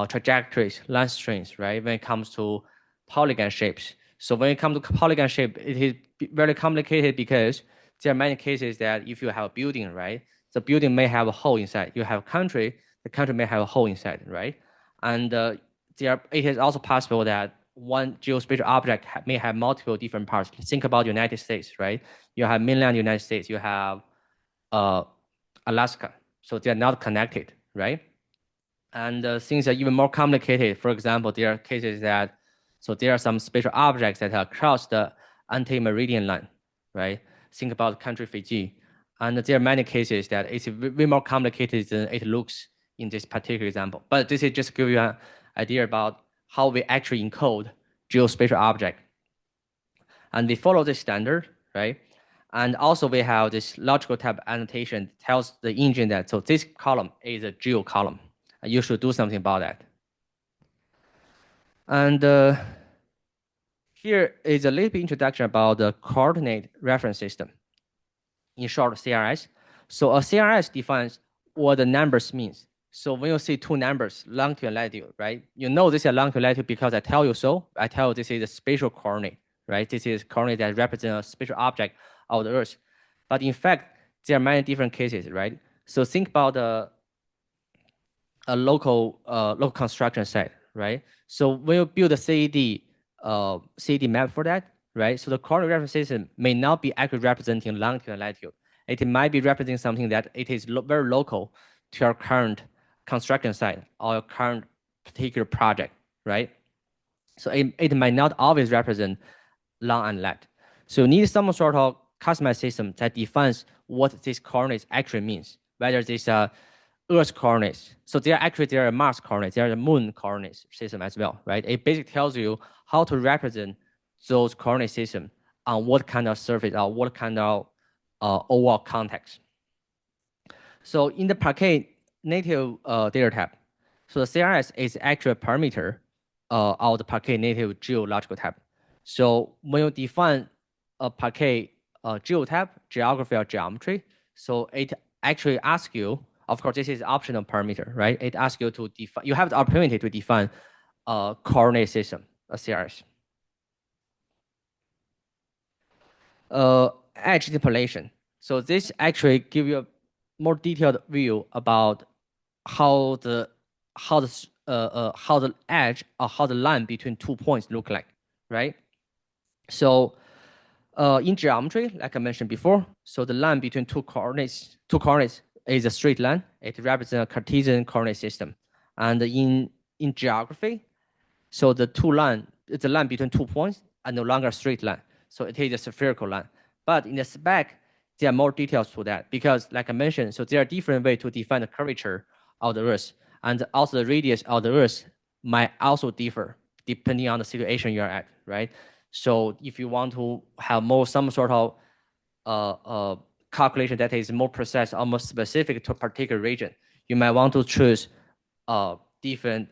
trajectories, line strings, right? When it comes to polygon shapes. So when it comes to polygon shape, it is very complicated because there are many cases that if you have a building, right, the building may have a hole inside. You have a country, the country may have a hole inside, right? And it is also possible that one geospatial object may have multiple different parts. Think about the United States, right? You have mainland United States, you have Alaska, so they are not connected, right? And things are even more complicated. For example, there are cases that, so there are some spatial objects that are across the anti-meridian line, right? Think about country Fiji. And there are many cases that it's way more complicated than it looks in this particular example. But this is just to give you an idea about how we actually encode geospatial object. And we follow this standard, right? And also we have this logical type annotation that tells the engine that, so this column is a geo column. And you should do something about that. And Here is a little bit introduction about the coordinate reference system. In short, CRS. So a CRS defines what the numbers means. So when you see two numbers, longitude and latitude, right? You know this is longitude and latitude because I tell you so. I tell you this is a spatial coordinate, right? This is coordinate that represents a spatial object of the Earth. But in fact, there are many different cases, right? So think about a local construction site, right? So when you build a CAD map for that, right? So the coordinate reference system may not be actually representing longitude and latitude. It might be representing something that it is very local to your current construction site or your current particular project, right? So it might not always represent long and lat. So you need some sort of customized system that defines what this coordinates actually means, whether this Earth coordinates. So there are Mars coordinates, there are the moon coordinates system as well, right? It basically tells you how to represent those coordinate system on what kind of surface or what kind of overall context. So in the Parquet native data type, so the CRS is actually a parameter of the Parquet native geological type. So when you define a Parquet geotype, geography or geometry, so it actually asks you, of course, this is optional parameter, right? It asks you to define, you have the opportunity to define a coordinate system, a CRS. Edge interpolation. So this actually give you a more detailed view about how the edge or how the line between 2 points look like, right? So in geometry, like I mentioned before, so the line between two coordinates is a straight line. It represents a Cartesian coordinate system. And in geography, so the line between 2 points are no longer a straight line. So it is a spherical line. But in the spec, there are more details to that because, like I mentioned, so there are different ways to define the curvature of the Earth, and also the radius of the Earth might also differ depending on the situation you're at, right? So if you want to have some sort of calculation that is more precise, almost specific to a particular region, you might want to choose different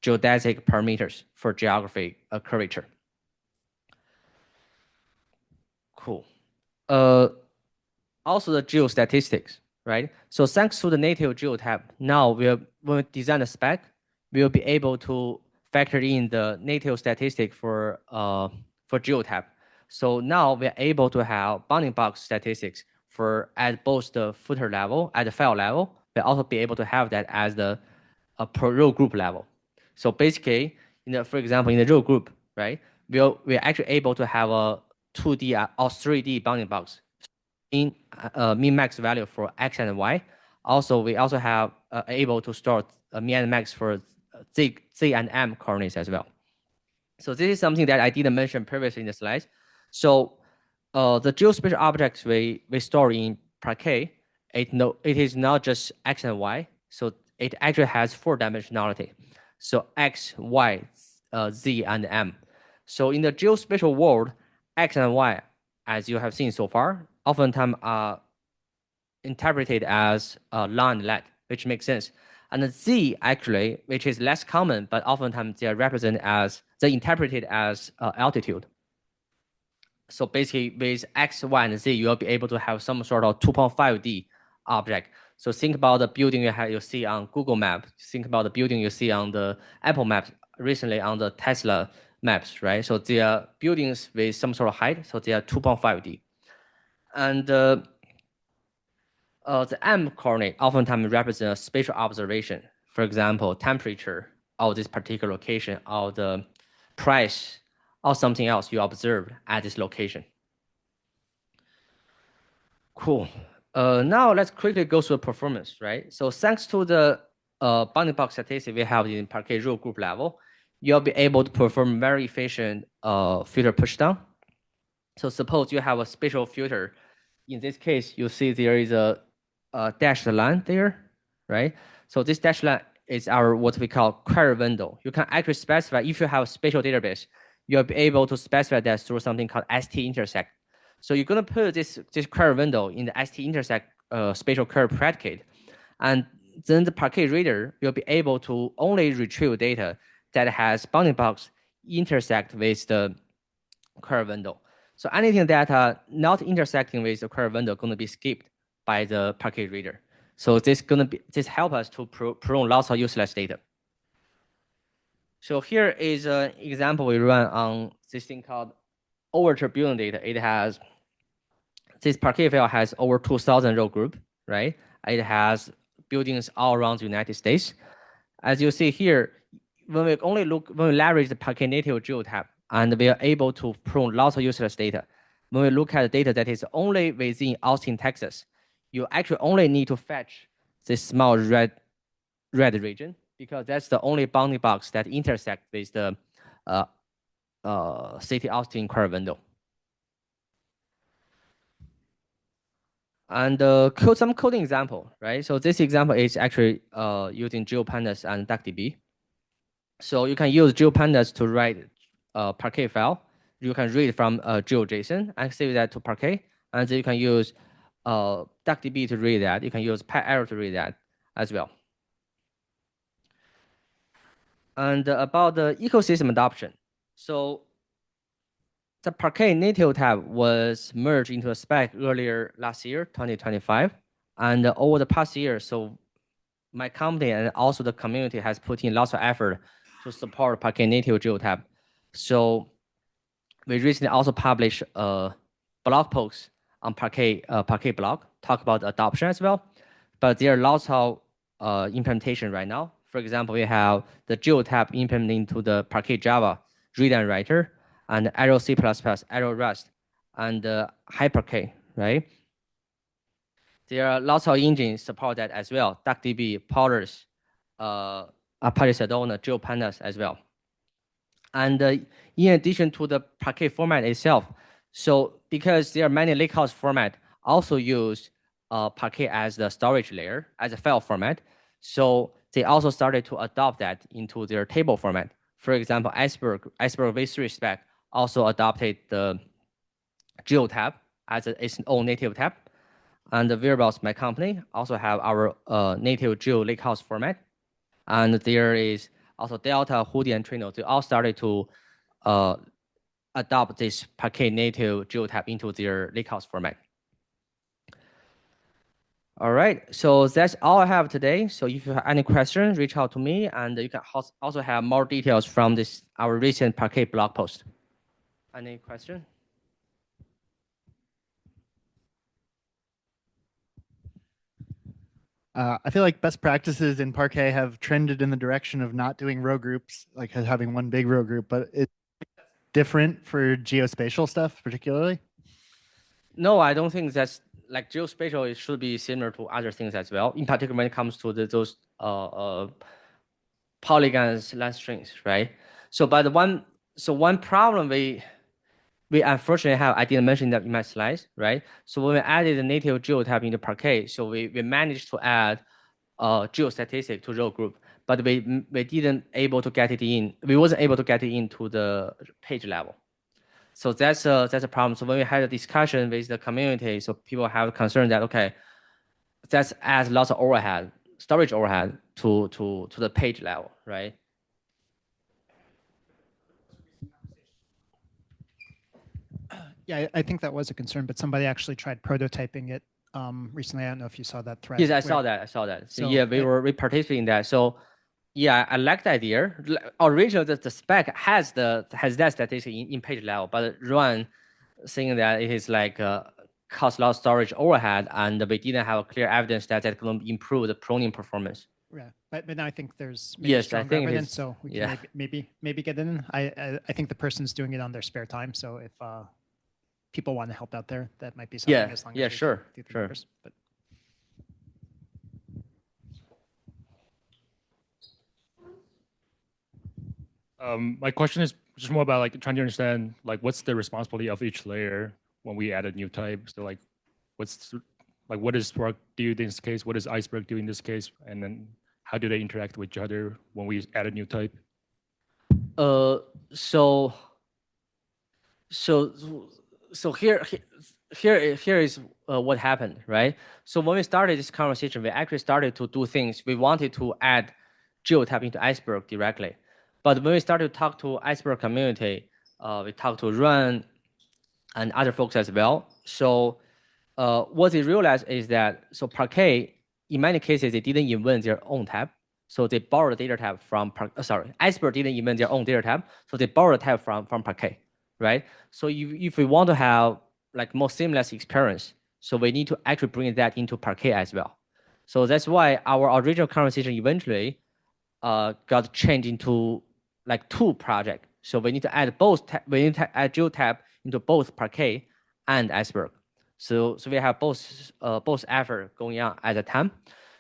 geodesic parameters for geography curvature. Cool. Also the geostatistics, right? So thanks to the native geotype, now when we design a spec, we'll be able to factor in the native statistic for geotype. So now we're able to have bounding box statistics at both the footer level, at the file level. We'll also be able to have that as the per row group level. So basically, for example, in the row group, right, we're actually able to have a 2D or 3D bounding box in min max value for x and y. Also, we also have able to store min and max for z and m coordinates as well. So this is something that I didn't mention previously in the slides. So the geospatial objects we store in Parquet, it is not just x and y. So it actually has 4 dimensionality. So x, y, z, and m. So in the geospatial world, x and y, as you have seen so far, oftentimes are interpreted as long and lat, which makes sense. And the z actually, which is less common, but oftentimes they're interpreted as altitude. So basically with x, y, and z, you'll be able to have some sort of 2.5D object. So think about the building you see on Google Maps. Think about the building you see on the Apple Maps, recently on the Tesla maps, right? So they are buildings with some sort of height, so they are 2.5D. And the M coordinate oftentimes represents a spatial observation. For example, temperature of this particular location, or the price, or something else you observed at this location. Cool. Now let's quickly go through the performance, right? So thanks to the bounding box statistic we have in Parquet row group level, you'll be able to perform very efficient filter pushdown. So suppose you have a spatial filter. In this case, you see there is a dashed line there, right? So this dashed line is our what we call query window. You can actually specify, if you have a spatial database, you'll be able to specify that through something called st-intersect. So you're going to put this query window in the st-intersect spatial query predicate, and then the Parquet reader will be able to only retrieve data that has bounding box intersect with the query window. So anything that not intersecting with the query window going to be skipped by the Parquet reader. So this help us to prune lots of useless data. So here is an example we run on this thing called Overture building data. It has this Parquet file has over 2,000 row group, right? It has buildings all around the United States. As you see here, when we leverage the Parquet native GeoTab, and we are able to prune lots of useless data. When we look at the data that is only within Austin, Texas, you actually only need to fetch this small red region, because that's the only bounding box that intersects with the city Austin query window. And some coding example, right? So this example is actually using GeoPandas and DuckDB. So you can use GeoPandas to write a Parquet file. You can read from GeoJSON and save that to Parquet. And then you can use DuckDB to read that. You can use PyArrow to read that as well. And about the ecosystem adoption. So the Parquet native tab was merged into a spec earlier last year, 2025. And over the past year, so my company and also the community has put in lots of effort to support Parquet native GeoTab. So we recently also published a blog post on Parquet blog, talk about adoption as well. But there are lots of implementation right now. For example, we have the GeoTab implemented into the Parquet Java reader and writer, and Arrow C++, Arrow Rust, and Hyperquet, right? There are lots of engines support that as well. DuckDB, Polars, Apache Sedona, GeoPandas as well. And in addition to the Parquet format itself, so because there are many lakehouse format also use Parquet as the storage layer, as a file format. So they also started to adopt that into their table format. For example, Iceberg v3 spec also adopted the GeoTab as its own native tab. And the Variables, my company, also have our native Geo lakehouse format. And there is also Delta, Hudi, and Trino. They all started to adopt this Parquet native GeoTab into their lakehouse format. All right, so that's all I have today. So if you have any questions, reach out to me, and you can also have more details from our recent Parquet blog post. Any question? I feel like best practices in Parquet have trended in the direction of not doing row groups, like having one big row group, but it's different for geospatial stuff, particularly. No, I don't think that's like geospatial. It should be similar to other things as well. In particular, when it comes to those polygons, length strings, right? So, but one problem we unfortunately have, I didn't mention that in my slides, right? So when we added the native GeoTab into Parquet, so we managed to add geostatistic to row group, but we didn't able to get it in. We wasn't able to get it into the page level. So that's a problem. So when we had a discussion with the community, so people have concern that, okay, that adds lots of overhead, storage overhead to the page level, right? Yeah, I think that was a concern, but somebody actually tried prototyping it recently. I don't know if you saw that thread. Yes, I saw that. So, So yeah, we participated in that. So yeah, I like the idea. Originally, the spec has that statistic in page level, but Ruan saying that it is like cost lot storage overhead, and we didn't have clear evidence that that's going to improve the pruning performance. Yeah, but now I think there's Yes, I stronger think it evidence, is. so we can Yeah. maybe get it in. I think the person's doing it on their spare time, so if people want to help out there, that might be something. Yeah, as long yeah, as we sure, do the sure. numbers, but my question is just more about like trying to understand like what's the responsibility of each layer when we add a new type. So like, what does Spark do in this case? What does Iceberg do in this case? And then how do they interact with each other when we add a new type? So here is what happened, right? So when we started this conversation, we actually started to do things. We wanted to add GeoTab into Iceberg directly, but when we started to talk to Iceberg community, we talked to Run and other folks as well. So what they realized is that, so Parquet, in many cases, they didn't invent their own tab. So they borrowed the data tab from, Iceberg didn't invent their own data tab. So they borrowed the tab from Parquet, right? So if we want to have like more seamless experience, so we need to actually bring that into Parquet as well. So that's why our original conversation eventually got changed into like 2 projects. So we need to add both, we need to add GeoTab into both Parquet and Iceberg. So we have both effort going on at the time.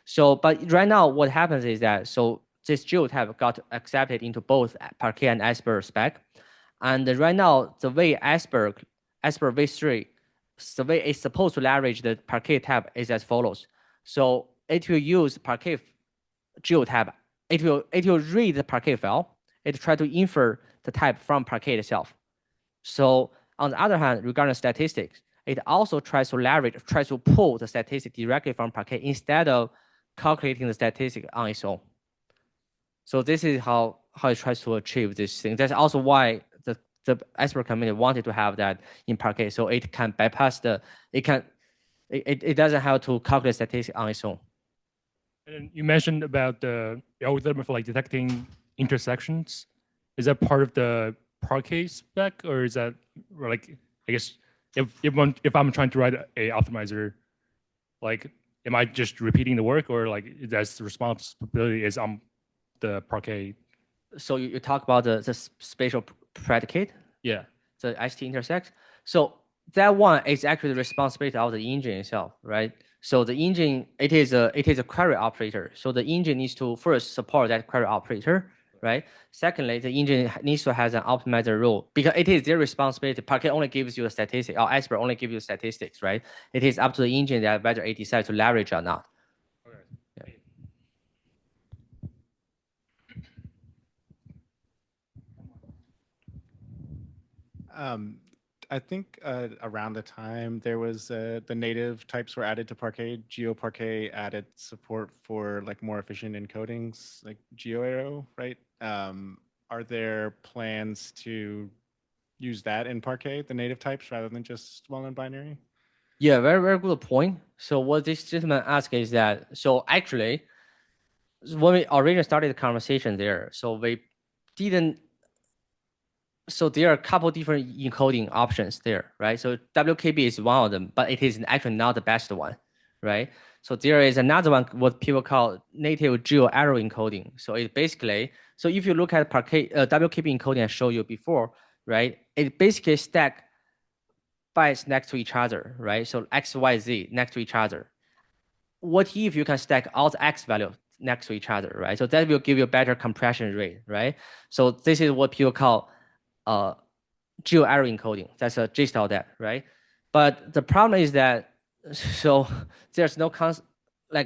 So, but right now what happens is that, so this GeoTab got accepted into both Parquet and Iceberg spec. And right now, the way Iceberg v3, the way it's supposed to leverage the Parquet tab is as follows. So it will use Parquet GeoTab. It will read the Parquet file. It try to infer the type from Parquet itself. So on the other hand, regarding statistics, it also tries to pull the statistic directly from Parquet instead of calculating the statistic on its own. So this is how it tries to achieve this thing. That's also why the Iceberg community wanted to have that in Parquet, so it can bypass it doesn't have to calculate statistics on its own. And you mentioned about the algorithm for like detecting intersections. Is that part of the Parquet spec, or is that, or like, I guess if I'm trying to write a optimizer, like, am I just repeating the work, or like that's the responsibility is on the Parquet? So you talk about the spatial predicate, Yeah. the ST intersect. So that one is actually the responsibility of the engine itself, right? So the engine, it is a query operator. So the engine needs to first support that query operator, right? Secondly, the engine needs to have an optimizer rule because it is their responsibility. Parquet only gives you a statistic, or Iceberg only gives you statistics, right? It is up to the engine that whether it decides to leverage or not. Okay. I think around the time there was the native types were added to Parquet. GeoParquet added support for like more efficient encodings, like GeoArrow, right? Are there plans to use that in Parquet, the native types, rather than just well-known binary? Yeah, very, very good point. So what this gentleman asked is that, so actually, when we originally started the conversation there, so we didn't, so there are a couple different encoding options there, right? So WKB is one of them, but it is actually not the best one, right? So there is another one, what people call native geo arrow encoding. So it basically, so if you look at Parquet, WKB encoding I showed you before, right? It basically stack bytes next to each other, right? So X, Y, Z next to each other. What if you can stack all the X values next to each other, right? So that will give you a better compression rate, right? So this is what people call geo arrow encoding. That's a gist of that, right? But the problem is that, so there's no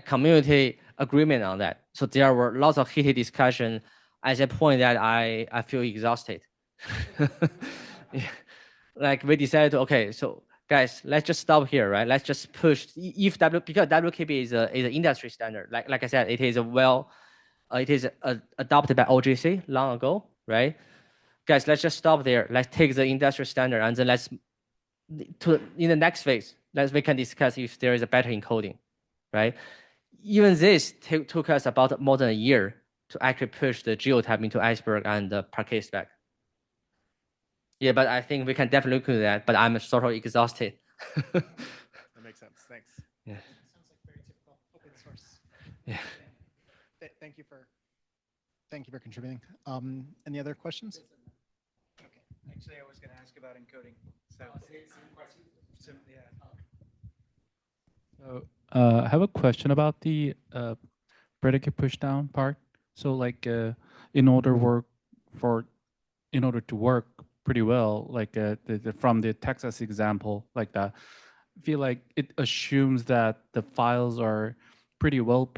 community agreement on that. So there were lots of heated discussion at that point that I feel exhausted. Yeah. Like we decided to, okay, so guys, let's just stop here, right? Let's just push because WKB is an industry standard. Like I said, it is adopted by OGC long ago, right? Guys, let's just stop there. Let's take the industry standard and then in the next phase, we can discuss if there is a better encoding, right? Even this took us about more than a year to actually push the GeoTab into Iceberg and the Parquet spec. Yeah, but I think we can definitely look at that, but I'm sort of exhausted. That makes sense. Thanks. Yeah. Sounds like very typical open source. Yeah. Thank you for contributing. Any other questions? Okay. Actually, I was going to ask about encoding. So I have a question about the predicate pushdown part. So like in order to work pretty well, like from the Texas example, like that, I feel like it assumes that the files are pretty well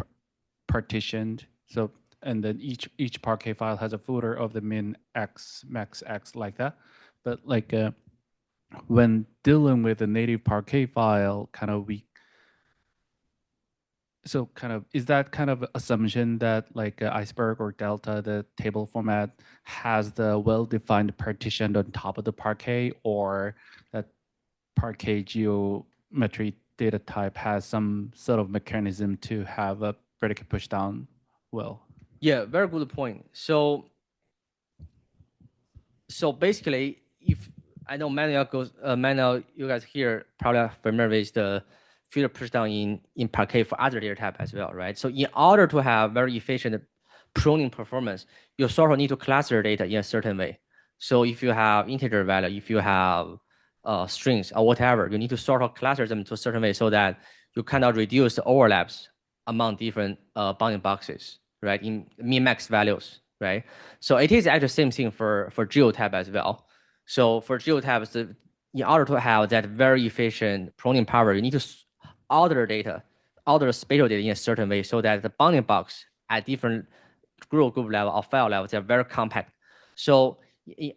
partitioned. So and then each Parquet file has a footer of the min x, max x, like that. But like when dealing with a native Parquet file, kind of So kind of, is that kind of assumption that like Iceberg or Delta, the table format, has the well-defined partition on top of the Parquet, or that Parquet geometry data type has some sort of mechanism to have a predicate push down well? Yeah, very good point. So basically, if I know many of you guys here probably are familiar with the filter pushdown in Parquet for other data type as well, right? So in order to have very efficient pruning performance, you sort of need to cluster data in a certain way. So if you have integer value, if you have strings or whatever, you need to sort of cluster them to a certain way so that you cannot reduce the overlaps among different bounding boxes, right? In min-max values, right? So it is actually the same thing for geotype as well. So for geotypes, in order to have that very efficient pruning power, you need to order the spatial data in a certain way so that the bounding box at different group level or file level, they're very compact. So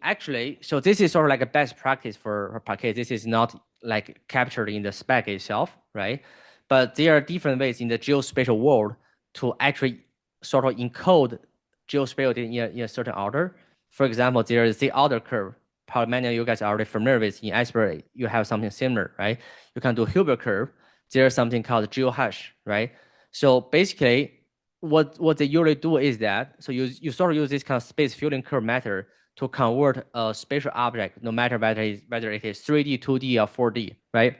actually, so this is sort of like a best practice for Parquet. This is not like captured in the spec itself, right? But there are different ways in the geospatial world to actually sort of encode geospatial data in a certain order. For example, there is the order curve. Probably many of you guys are already familiar with. In Iceberg, you have something similar, right? You can do Hilbert curve. There's something called geohash, right? So basically, what they usually do is that, so you sort of use this kind of space filling curve method to convert a spatial object, no matter whether it is 3D, 2D, or 4D, right?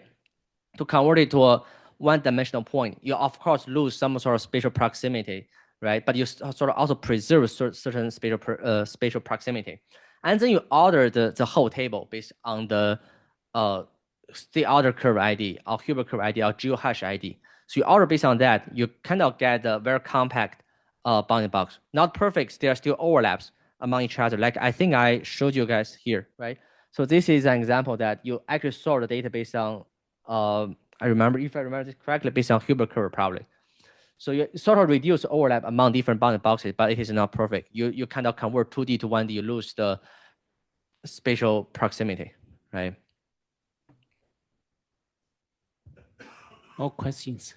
To convert it to a one-dimensional point, you of course lose some sort of spatial proximity, right? But you sort of also preserve certain spatial proximity, and then you order the whole table based on the order curve ID or Hilbert curve ID or geohash ID. So you order based on that, you kind of get a very compact bounding box. Not perfect, there are still overlaps among each other. Like I think I showed you guys here, right? So this is an example that you actually sort the data based on, if I remember this correctly, based on Hilbert curve probably. So you sort of reduce overlap among different bounding boxes, but it is not perfect. You kind of convert 2D to 1D, you lose the spatial proximity, right? All questions?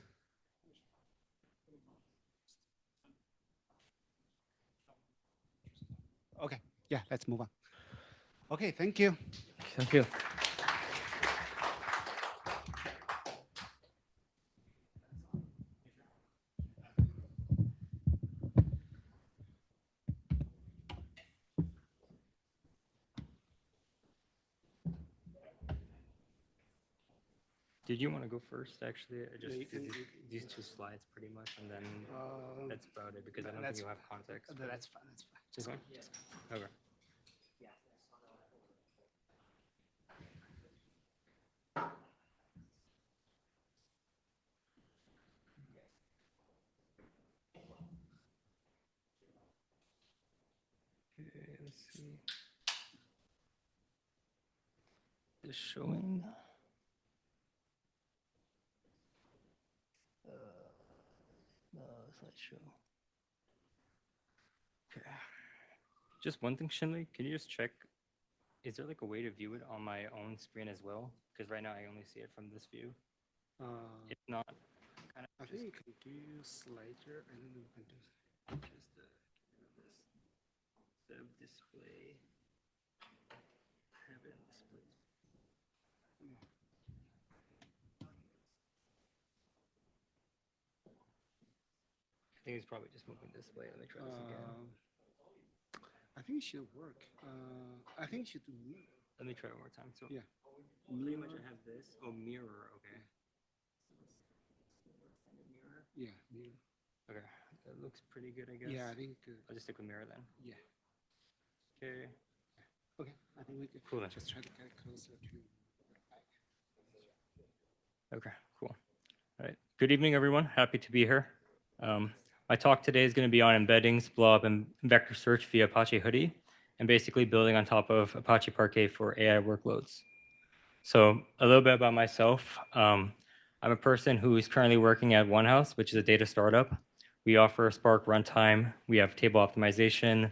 Okay, yeah, let's move on. Okay, thank you. Thank you. Did you want to go first? Actually, I just you can- these two slides pretty much, and then that's about it because I don't think that's- you have context. That's fine. That's fine. Just fine? Okay. Okay, let's see. Just showing. Slideshow. Okay. Just one thing, Shinley, can you just check? Is there like a way to view it on my own screen as well? Because right now I only see it from this view. If not, kind I of think you can do slider and then you can do just instead of display, have it display. I think it's probably just moving display. Let me try this again. I think it should work. I think it should do mirror. Let me try one more time. So Yeah. pretty much I have this. Oh, mirror. Okay. Mirror. Yeah, mirror. Okay. That looks pretty good, I guess. Yeah, I think good. I'll just stick with mirror then. Yeah. Okay. Okay, I think we could Cool then. just try to get closer to. Okay, cool. All right. Good evening, everyone. Happy to be here. My talk today is going to be on embeddings, blob, and vector search via Apache Hoodie, and basically building on top of Apache Parquet for AI workloads. So a little bit about myself. I'm a person who is currently working at OneHouse, which is a data startup. We offer Spark runtime. We have table optimization.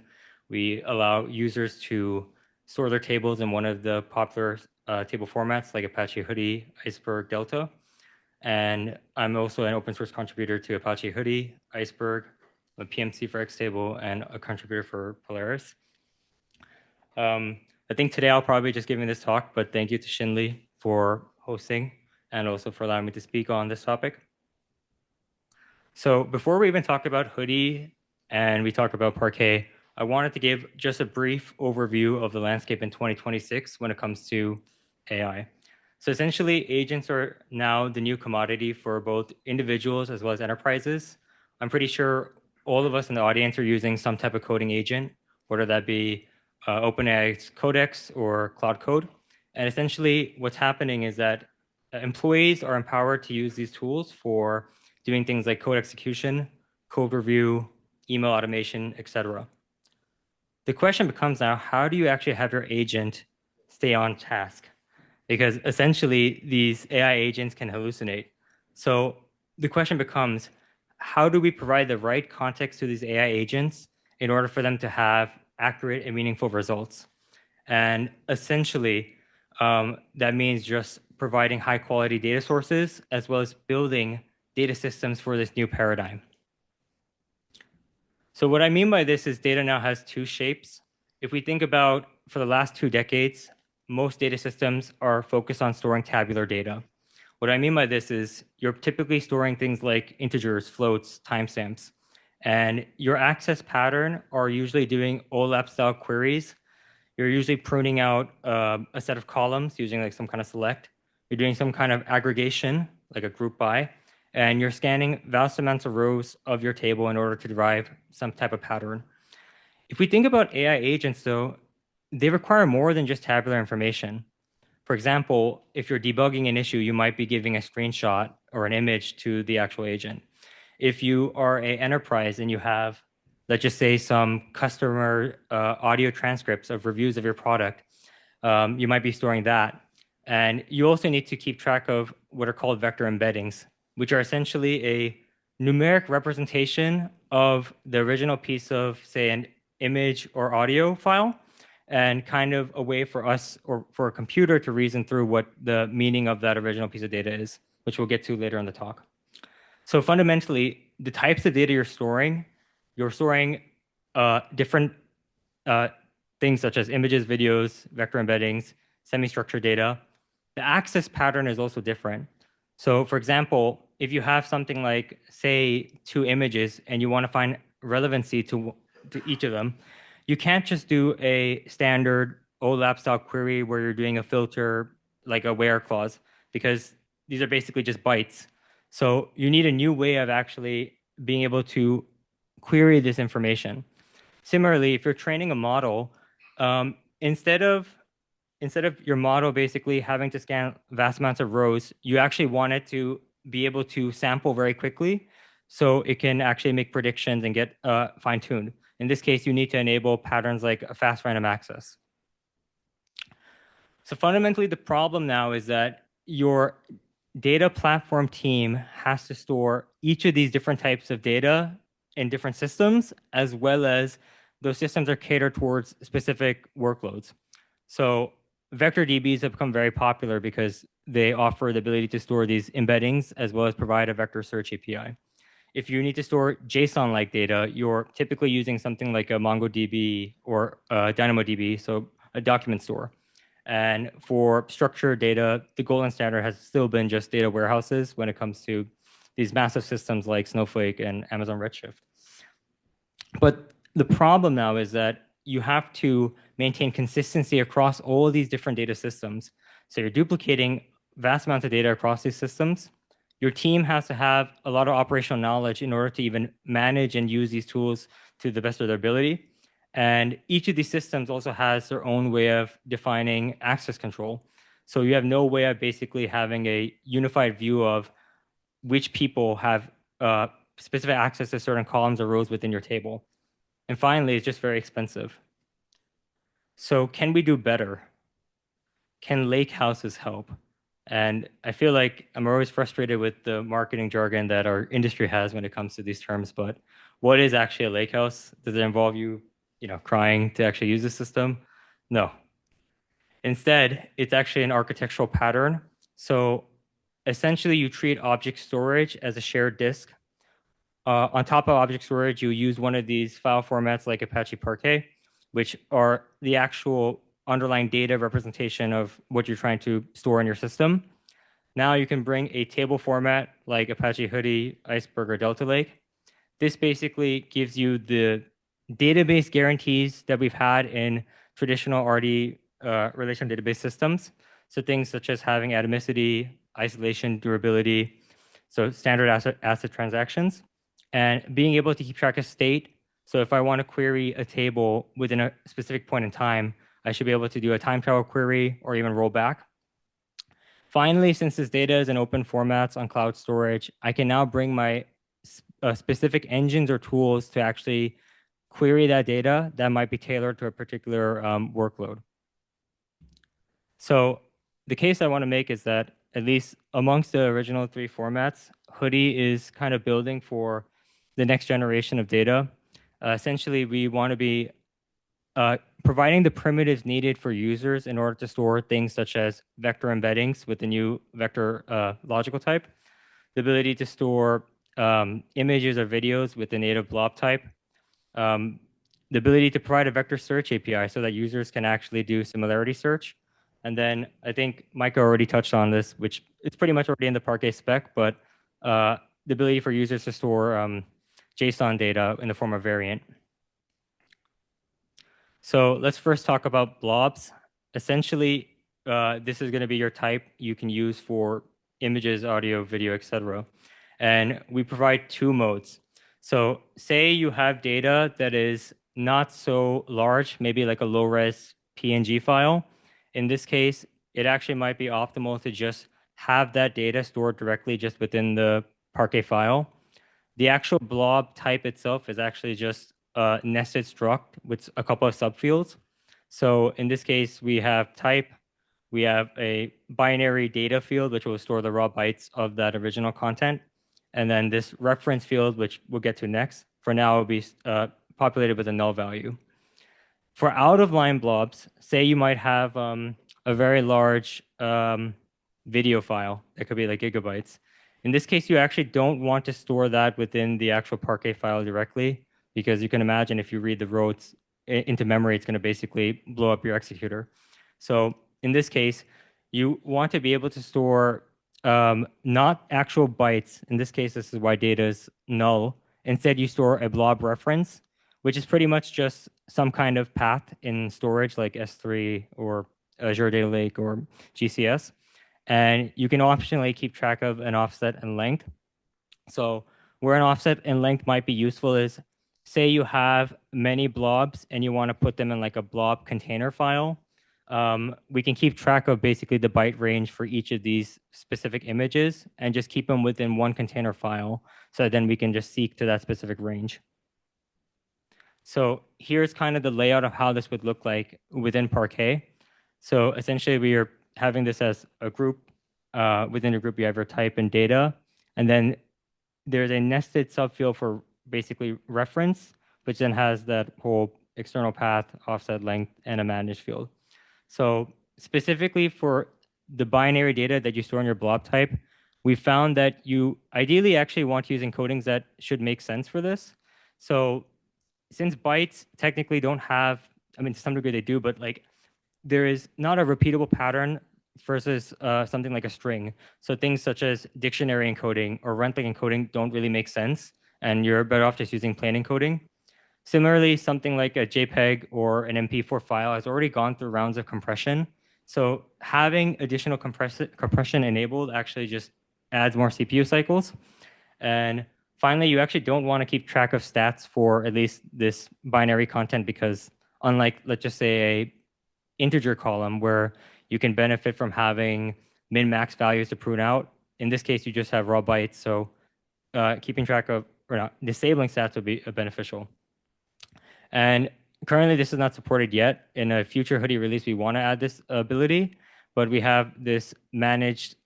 We allow users to store their tables in one of the popular table formats like Apache Hoodie, Iceberg, Delta. And I'm also an open source contributor to Apache Hoodie, Iceberg, a PMC for Xtable, and a contributor for Polaris. I think today I'll probably be just giving this talk, but thank you to Shinli for hosting and also for allowing me to speak on this topic. So before we even talk about Hoodie and we talk about Parquet, I wanted to give just a brief overview of the landscape in 2026 when it comes to AI. So essentially, agents are now the new commodity for both individuals as well as enterprises. I'm pretty sure all of us in the audience are using some type of coding agent, whether that be OpenAI's Codex or Cloud Code. And essentially, what's happening is that employees are empowered to use these tools for doing things like code execution, code review, email automation, etc. The question becomes now, how do you actually have your agent stay on task? Because essentially, these AI agents can hallucinate. So the question becomes, how do we provide the right context to these AI agents in order for them to have accurate and meaningful results? And essentially, that means just providing high quality data sources as well as building data systems for this new paradigm. So what I mean by this is data now has two shapes. If we think about for the last 2 decades, most data systems are focused on storing tabular data. What I mean by this is you're typically storing things like integers, floats, timestamps, and your access pattern are usually doing OLAP style queries. You're usually pruning out a set of columns using like some kind of select. You're doing some kind of aggregation, like a group by, and you're scanning vast amounts of rows of your table in order to derive some type of pattern. If we think about AI agents, though, they require more than just tabular information. For example, if you're debugging an issue, you might be giving a screenshot or an image to the actual agent. If you are an enterprise and you have, let's just say, some customer audio transcripts of reviews of your product, you might be storing that. And you also need to keep track of what are called vector embeddings, which are essentially a numeric representation of the original piece of, say, an image or audio file, and kind of a way for us or for a computer to reason through what the meaning of that original piece of data is, which we'll get to later in the talk. So fundamentally, the types of data you're storing different things such as images, videos, vector embeddings, semi-structured data. The access pattern is also different. So for example, if you have something like, say, 2 images and you want to find relevancy to each of them, you can't just do a standard OLAP style query where you're doing a filter like a where clause, because these are basically just bytes. So you need a new way of actually being able to query this information. Similarly, if you're training a model, instead of your model basically having to scan vast amounts of rows, you actually want it to be able to sample very quickly so it can actually make predictions and get fine-tuned. In this case, you need to enable patterns like a fast random access. So fundamentally, the problem now is that your data platform team has to store each of these different types of data in different systems, as well as those systems are catered towards specific workloads. So vector DBs have become very popular because they offer the ability to store these embeddings as well as provide a vector search API. If you need to store JSON-like data, you're typically using something like a MongoDB or DynamoDB, so a document store. And for structured data, the golden standard has still been just data warehouses when it comes to these massive systems like Snowflake and Amazon Redshift. But the problem now is that you have to maintain consistency across all of these different data systems. So you're duplicating vast amounts of data across these systems. Your team has to have a lot of operational knowledge in order to even manage and use these tools to the best of their ability. And each of these systems also has their own way of defining access control. So you have no way of basically having a unified view of which people have specific access to certain columns or rows within your table. And finally, it's just very expensive. So can we do better? Can lake houses help? And I feel like I'm always frustrated with the marketing jargon that our industry has when it comes to these terms, but what is actually a lake house? Does it involve you crying to actually use the system? No. Instead, it's actually an architectural pattern. So essentially you treat object storage as a shared disk. On top of object storage, you use one of these file formats like Apache Parquet, which are the actual underlying data representation of what you're trying to store in your system. Now you can bring a table format like Apache Hoodie, Iceberg, or Delta Lake. This basically gives you the database guarantees that we've had in traditional RD relational database systems. So things such as having atomicity, isolation, durability, so standard asset transactions, and being able to keep track of state. So if I want to query a table within a specific point in time, I should be able to do a time travel query or even roll back. Finally, since this data is in open formats on cloud storage, I can now bring my specific engines or tools to actually query that data that might be tailored to a particular workload. So the case I want to make is that at least amongst the original 3 formats, Hoodie is kind of building for the next generation of data. Essentially, we want to be providing the primitives needed for users in order to store things such as vector embeddings with the new vector logical type, the ability to store images or videos with the native blob type, the ability to provide a vector search API so that users can actually do similarity search. And then I think Micah already touched on this, which is pretty much already in the Parquet spec, but the ability for users to store JSON data in the form of variant. So let's first talk about blobs. Essentially, this is going to be your type you can use for images, audio, video, etc. And we provide 2 modes. So say you have data that is not so large, maybe like a low-res PNG file. In this case, it actually might be optimal to just have that data stored directly just within the Parquet file. The actual blob type itself is actually just a nested struct with a couple of subfields. So in this case, we have type, we have a binary data field, which will store the raw bytes of that original content. And then this reference field, which we'll get to next, for now will be populated with a null value. For out-of-line blobs, say you might have a very large video file that could be like gigabytes. In this case, you actually don't want to store that within the actual Parquet file directly, because you can imagine if you read the rows into memory, it's going to basically blow up your executor. So in this case, you want to be able to store not actual bytes. In this case, this is why data is null. Instead, you store a blob reference, which is pretty much just some kind of path in storage like S3 or Azure Data Lake or GCS. And you can optionally keep track of an offset and length. So where an offset and length might be useful is, say you have many blobs and you want to put them in like a blob container file. We can keep track of basically the byte range for each of these specific images and just keep them within one container file. So then we can just seek to that specific range. So here's kind of the layout of how this would look like within Parquet. So essentially we are having this as a group. Within a group, you have your type and data. And then there's a nested subfield for basically reference, which then has that whole external path, offset length, and a managed field. So specifically for the binary data that you store in your blob type, we found that you ideally actually want to use encodings that should make sense for this. So since bytes technically don't have, I mean, to some degree they do, but like there is not a repeatable pattern versus something like a string. So things such as dictionary encoding or rent-link encoding don't really make sense, and you're better off just using plain encoding. Similarly, something like a JPEG or an MP4 file has already gone through rounds of compression. So having additional compression enabled actually just adds more CPU cycles. And finally, you actually don't want to keep track of stats for at least this binary content, because unlike, let's just say, a integer column where you can benefit from having min-max values to prune out, in this case, you just have raw bytes. So keeping track of, or not, disabling stats would be beneficial. And currently, this is not supported yet. In a future Hoodie release, we want to add this ability, but we have this managed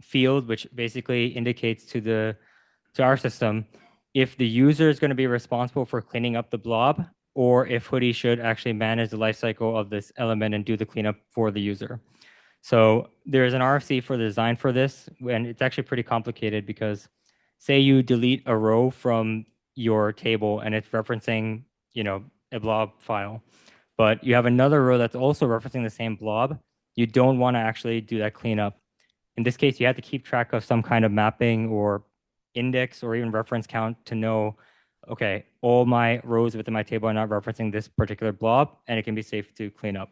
field, which basically indicates to our system if the user is going to be responsible for cleaning up the blob, or if Hoodie should actually manage the lifecycle of this element and do the cleanup for the user. So there's an RFC for the design for this, and it's actually pretty complicated because say you delete a row from your table and it's referencing, a blob file, but you have another row that's also referencing the same blob. You don't want to actually do that cleanup. In this case, you have to keep track of some kind of mapping or index or even reference count to know, okay, all my rows within my table are not referencing this particular blob, and it can be safe to clean up.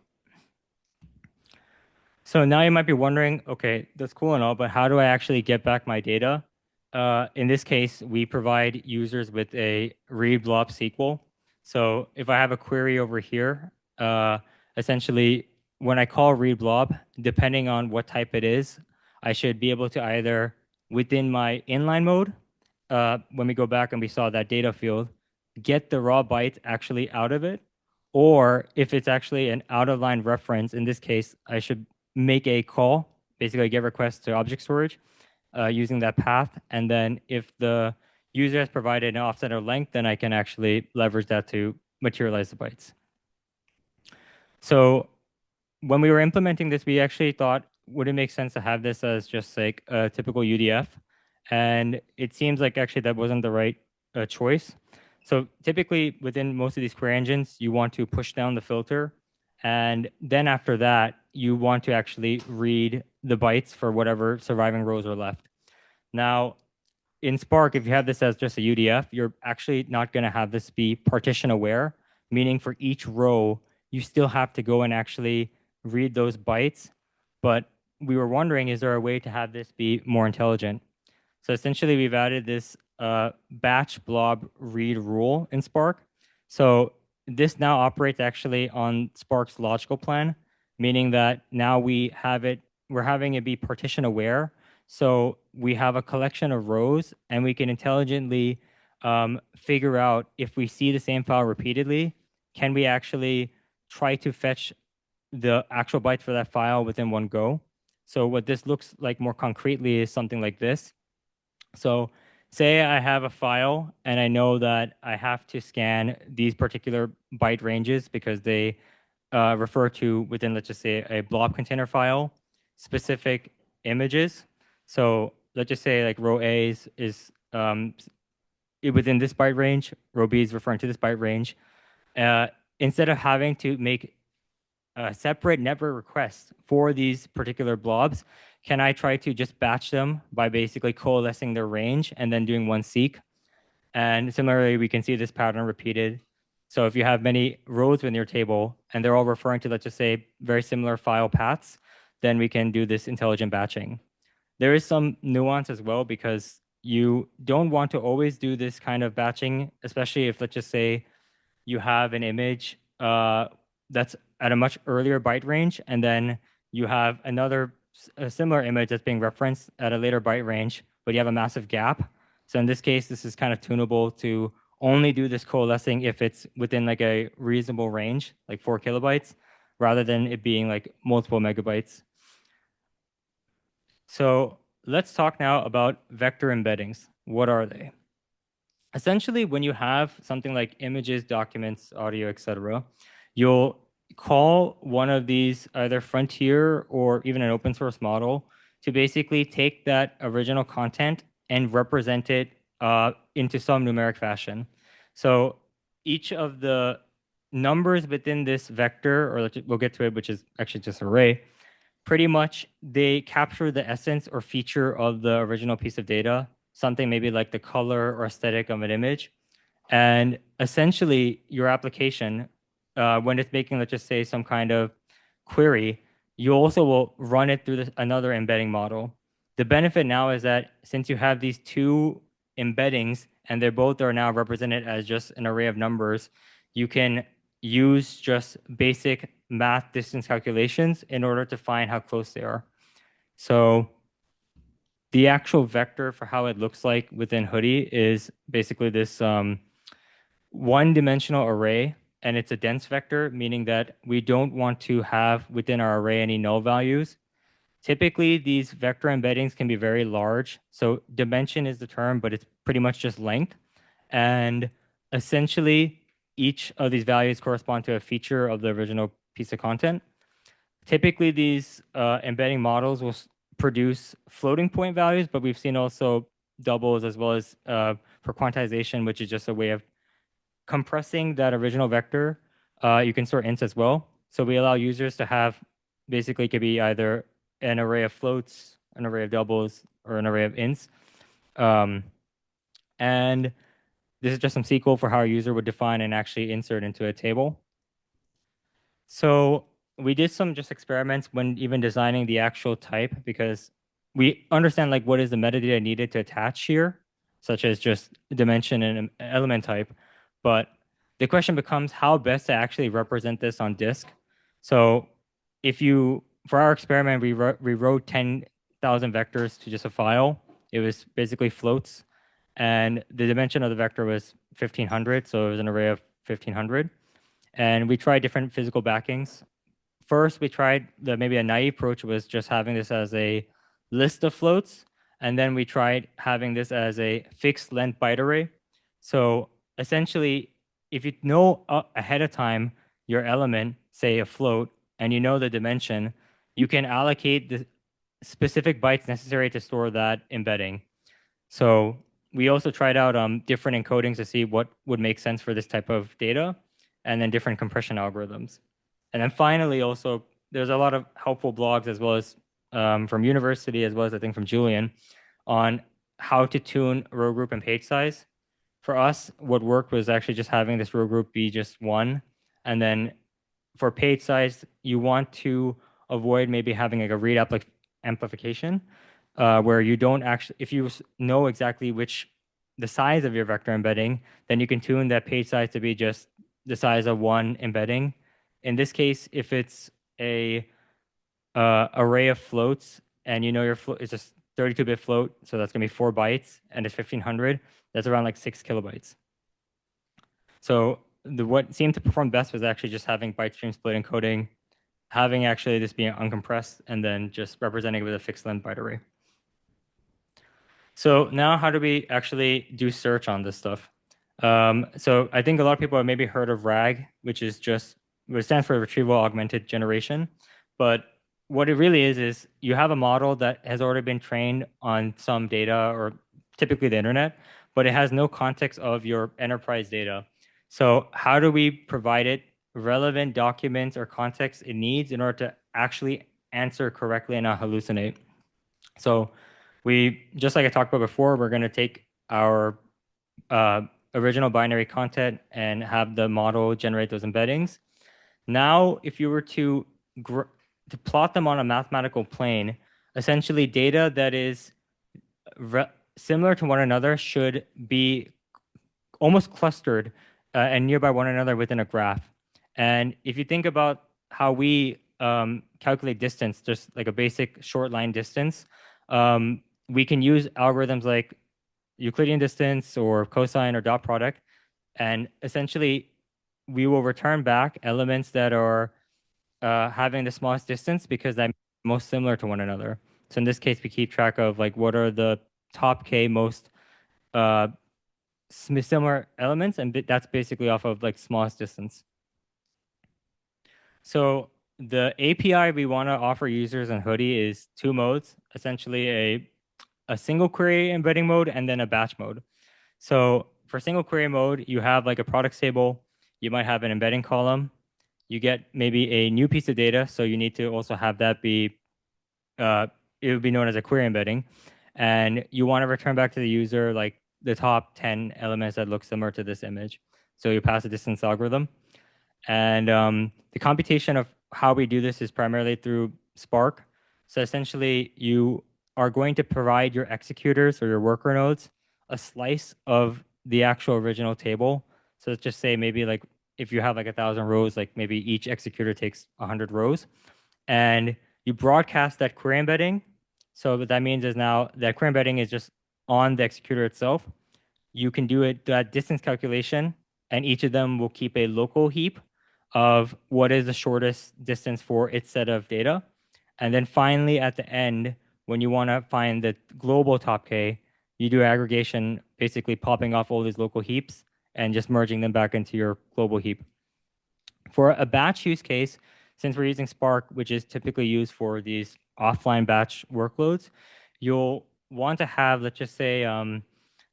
So now you might be wondering, okay, that's cool and all, but how do I actually get back my data? In this case, we provide users with a read blob SQL. So if I have a query over here, essentially when I call read blob, depending on what type it is, I should be able to either within my inline mode, when we go back and we saw that data field, get the raw bytes actually out of it. Or if it's actually an out of line reference, in this case, I should make a call, basically a GET request to object storage using that path. And then if the user has provided an offset or length, then I can actually leverage that to materialize the bytes. So when we were implementing this, we actually thought, would it make sense to have this as just like a typical UDF? And it seems like actually that wasn't the right choice. So typically within most of these query engines, you want to push down the filter. And then after that, you want to actually read the bytes for whatever surviving rows are left. Now, in Spark, if you have this as just a UDF, you're actually not going to have this be partition aware, meaning for each row, you still have to go and actually read those bytes. But we were wondering, is there a way to have this be more intelligent? So essentially, we've added this batch blob read rule in Spark. So this now operates actually on Spark's logical plan, meaning that now we're having it be partition aware. So we have a collection of rows, and we can intelligently figure out if we see the same file repeatedly, can we actually try to fetch the actual bytes for that file within one go? So what this looks like more concretely is something like this. So say I have a file and I know that I have to scan these particular byte ranges because they refer to within, let's just say, a blob container file, specific images. So let's just say like row A is within this byte range, row B is referring to this byte range. Instead of having to make separate network requests for these particular blobs, can I try to just batch them by basically coalescing their range and then doing one seek? And similarly, we can see this pattern repeated. So if you have many rows within your table and they're all referring to, let's just say, very similar file paths, then we can do this intelligent batching. There is some nuance as well because you don't want to always do this kind of batching, especially if, let's just say, you have an image that's at a much earlier byte range, and then you have a similar image that's being referenced at a later byte range, but you have a massive gap. So in this case, this is kind of tunable to only do this coalescing if it's within like a reasonable range, like 4 kilobytes, rather than it being like multiple megabytes. So let's talk now about vector embeddings. What are they? Essentially, when you have something like images, documents, audio, etc., you'll call one of these either Frontier or even an open source model to basically take that original content and represent it into some numeric fashion. So each of the numbers within this vector, or we'll get to it, which is actually just array, pretty much they capture the essence or feature of the original piece of data, something maybe like the color or aesthetic of an image. And essentially, your application, when it's making, let's just say, some kind of query, you also will run it through another embedding model. The benefit now is that since you have these two embeddings and they both are now represented as just an array of numbers, you can use just basic math distance calculations in order to find how close they are. So the actual vector for how it looks like within Hoodie is basically this one-dimensional array, and it's a dense vector, meaning that we don't want to have within our array any null values. Typically, these vector embeddings can be very large. So dimension is the term, but it's pretty much just length. And essentially, each of these values correspond to a feature of the original piece of content. Typically, these embedding models will produce floating point values, but we've seen also doubles as well as for quantization, which is just a way of compressing that original vector. You can store ints as well. So we allow users to have basically could be either an array of floats, an array of doubles, or an array of ints. And this is just some SQL for how a user would define and actually insert into a table. So we did some just experiments when even designing the actual type, because we understand like what is the metadata needed to attach here, such as just dimension and element type. But the question becomes how best to actually represent this on disk. So for our experiment, we wrote 10,000 vectors to just a file. It was basically floats. And the dimension of the vector was 1500. So it was an array of 1500. And we tried different physical backings. First, we tried maybe a naive approach was just having this as a list of floats. And then we tried having this as a fixed length byte array. So essentially, if you know ahead of time your element, say a float, and you know the dimension, you can allocate the specific bytes necessary to store that embedding. So we also tried out different encodings to see what would make sense for this type of data, and then different compression algorithms. And then finally, also, there's a lot of helpful blogs as well as from university, as well as I think from Julian, on how to tune row group and page size. For us, what worked was actually just having this row group be just one. And then for page size, you want to avoid maybe having like a read amplification, where you don't actually, if you know exactly the size of your vector embedding, then you can tune that page size to be just the size of one embedding. In this case, if it's a array of floats and you know your float is just 32-bit float, so that's gonna be 4 bytes, and it's 1500, that's around like 6 kilobytes. So what seemed to perform best was actually just having byte stream split encoding, having actually this being uncompressed, and then just representing it with a fixed length byte array. So now how do we actually do search on this stuff? So I think a lot of people have maybe heard of RAG, which stands for Retrieval Augmented Generation. But what it really is you have a model that has already been trained on some data, or typically the internet, but it has no context of your enterprise data. So how do we provide it relevant documents or context it needs in order to actually answer correctly and not hallucinate? So just like I talked about before, we're going to take our original binary content and have the model generate those embeddings. Now, if you were to plot them on a mathematical plane, essentially data that is similar to one another should be almost clustered and nearby one another within a graph. And if you think about how we calculate distance, just like a basic short line distance, we can use algorithms like Euclidean distance or cosine or dot product, and essentially we will return back elements that are having the smallest distance because they're most similar to one another. So in this case, we keep track of like what are the top k most similar elements, and that's basically off of like smallest distance. So the API we want to offer users in Hoodie is 2 modes, essentially a single query embedding mode and then a batch mode. So for single query mode, you have like a products table, you might have an embedding column, you get maybe a new piece of data, so you need to also have that be, it would be known as a query embedding, and you want to return back to the user like the top 10 elements that look similar to this image. So you pass a distance algorithm. And the computation of how we do this is primarily through Spark. So essentially, you are going to provide your executors or your worker nodes a slice of the actual original table. So let's just say maybe like if you have like 1,000 rows, like maybe each executor takes 100 rows. And you broadcast that query embedding. So what that means is now that query embedding is just on the executor itself. You can do that distance calculation, and each of them will keep a local heap of what is the shortest distance for its set of data. And then finally, at the end, when you want to find the global top K, you do aggregation, basically popping off all these local heaps and just merging them back into your global heap. For a batch use case, since we're using Spark, which is typically used for these offline batch workloads, you'll want to have, let's just say,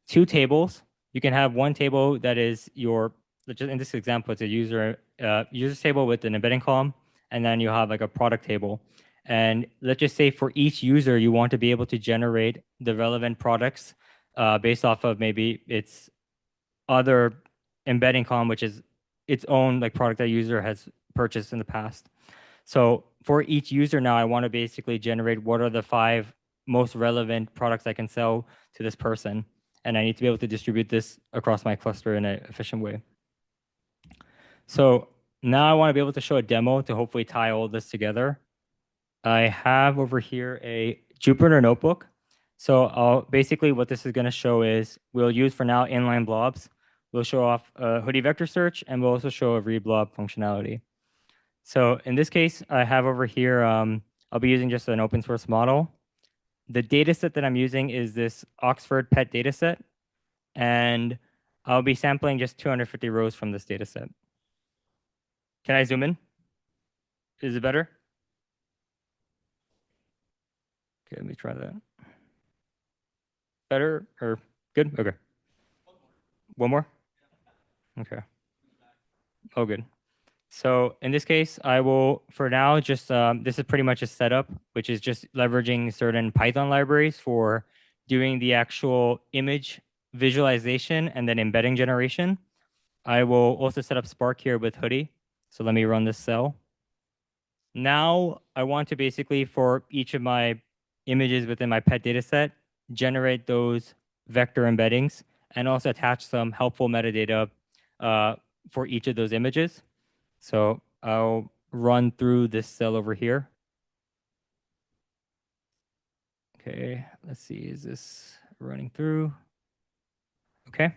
2 tables. You can have one table that is your, in this example, it's a users table with an embedding column, and then you have like a product table. And let's just say for each user, you want to be able to generate the relevant products based off of maybe its other embedding column, which is its own like product that user has purchased in the past. So for each user now, I want to basically generate what are the 5 most relevant products I can sell to this person. And I need to be able to distribute this across my cluster in an efficient way. So now I want to be able to show a demo to hopefully tie all this together. I have over here a Jupyter notebook. So basically what this is going to show is we'll use for now inline blobs. We'll show off a hoodie vector search, and we'll also show a reblob functionality. So in this case, I have over here, I'll be using just an open source model. The data set that I'm using is this Oxford pet data set, and I'll be sampling just 250 rows from this data set. Can I zoom in? Is it better? Okay, let me try that. Better or good? Okay. One more? Okay. Oh, good. So in this case, I will, for now, just, this is pretty much a setup, which is just leveraging certain Python libraries for doing the actual image visualization and then embedding generation. I will also set up Spark here with Hoodie. So let me run this cell. Now I want to basically, for each of my images within my pet data set, generate those vector embeddings and also attach some helpful metadata for each of those images. So I'll run through this cell over here. Okay, let's see, is this running through? Okay.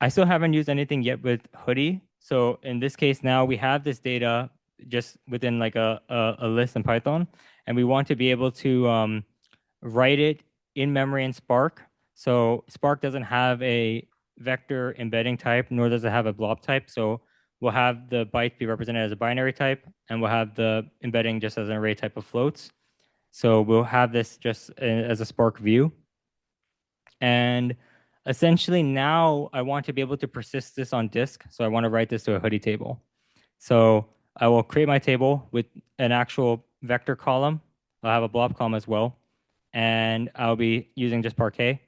I still haven't used anything yet with Hoodie. So in this case now we have this data just within like a list in Python, and we want to be able to write it in memory in Spark. So Spark doesn't have a vector embedding type, nor does it have a blob type. So we'll have the byte be represented as a binary type, and we'll have the embedding just as an array type of floats. So we'll have this just as a Spark view. And essentially now I want to be able to persist this on disk. So I want to write this to a Hoodie table. So I will create my table with an actual vector column. I'll have a blob column as well. And I'll be using just Parquet.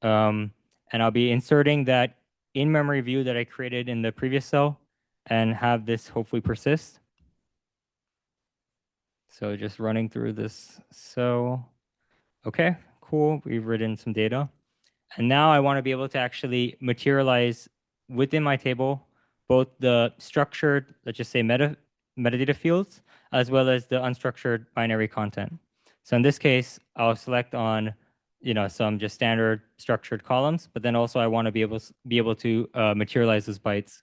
And I'll be inserting that in-memory view that I created in the previous cell and have this hopefully persist. So just running through this cell. Okay, cool. We've written some data. And now I want to be able to actually materialize within my table both the structured, let's just say metadata fields, as well as the unstructured binary content. So in this case, I'll select on some just standard structured columns, but then also I want to be able to materialize those bytes.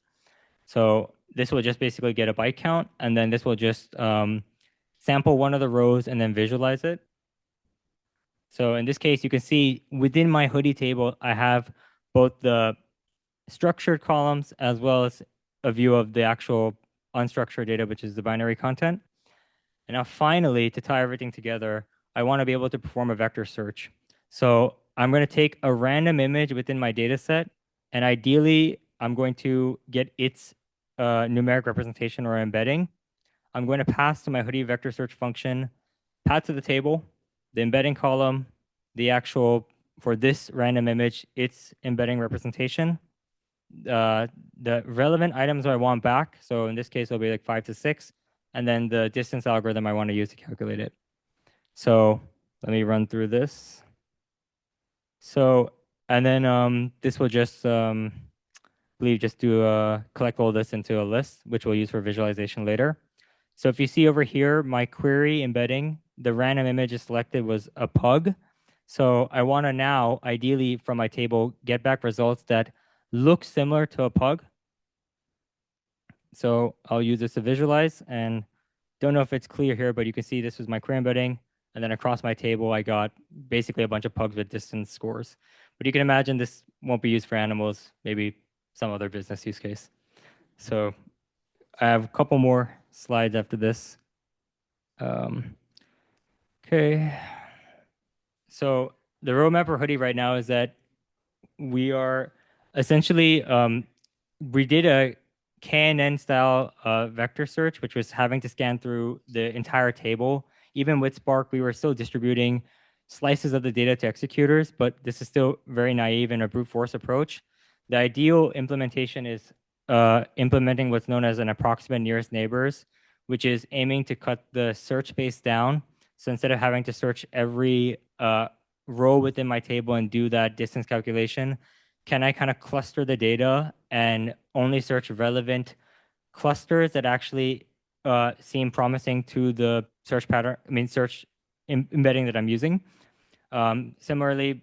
So this will just basically get a byte count, and then this will just sample one of the rows and then visualize it. So in this case, you can see within my Hoodie table, I have both the structured columns as well as a view of the actual unstructured data, which is the binary content. And now finally, to tie everything together, I want to be able to perform a vector search. So I'm going to take a random image within my data set, and ideally, I'm going to get its numeric representation or embedding. I'm going to pass to my Hoodie vector search function, path to the table, the embedding column, the actual, for this random image, its embedding representation, the relevant items I want back. So in this case, it'll be like 5 to 6, and then the distance algorithm I want to use to calculate it. So let me run through this. So, and then this will just, just collect all this into a list, which we'll use for visualization later. So if you see over here, my query embedding, the random image is selected was a pug. So I want to now, ideally from my table, get back results that look similar to a pug. So I'll use this to visualize, and don't know if it's clear here, but you can see this was my query embedding. And then across my table, I got basically a bunch of pugs with distance scores. But you can imagine this won't be used for animals, maybe some other business use case. So I have a couple more slides after this. Okay. So the roadmap for Hoodie right now is that we are essentially we did a KNN style vector search, which was having to scan through the entire table. Even with Spark, we were still distributing slices of the data to executors, but this is still very naive and a brute force approach. The ideal implementation is implementing what's known as an approximate nearest neighbors, which is aiming to cut the search space down. So instead of having to search every row within my table and do that distance calculation, can I kind of cluster the data and only search relevant clusters that actually seem promising to the search pattern, search embedding that I'm using. Similarly,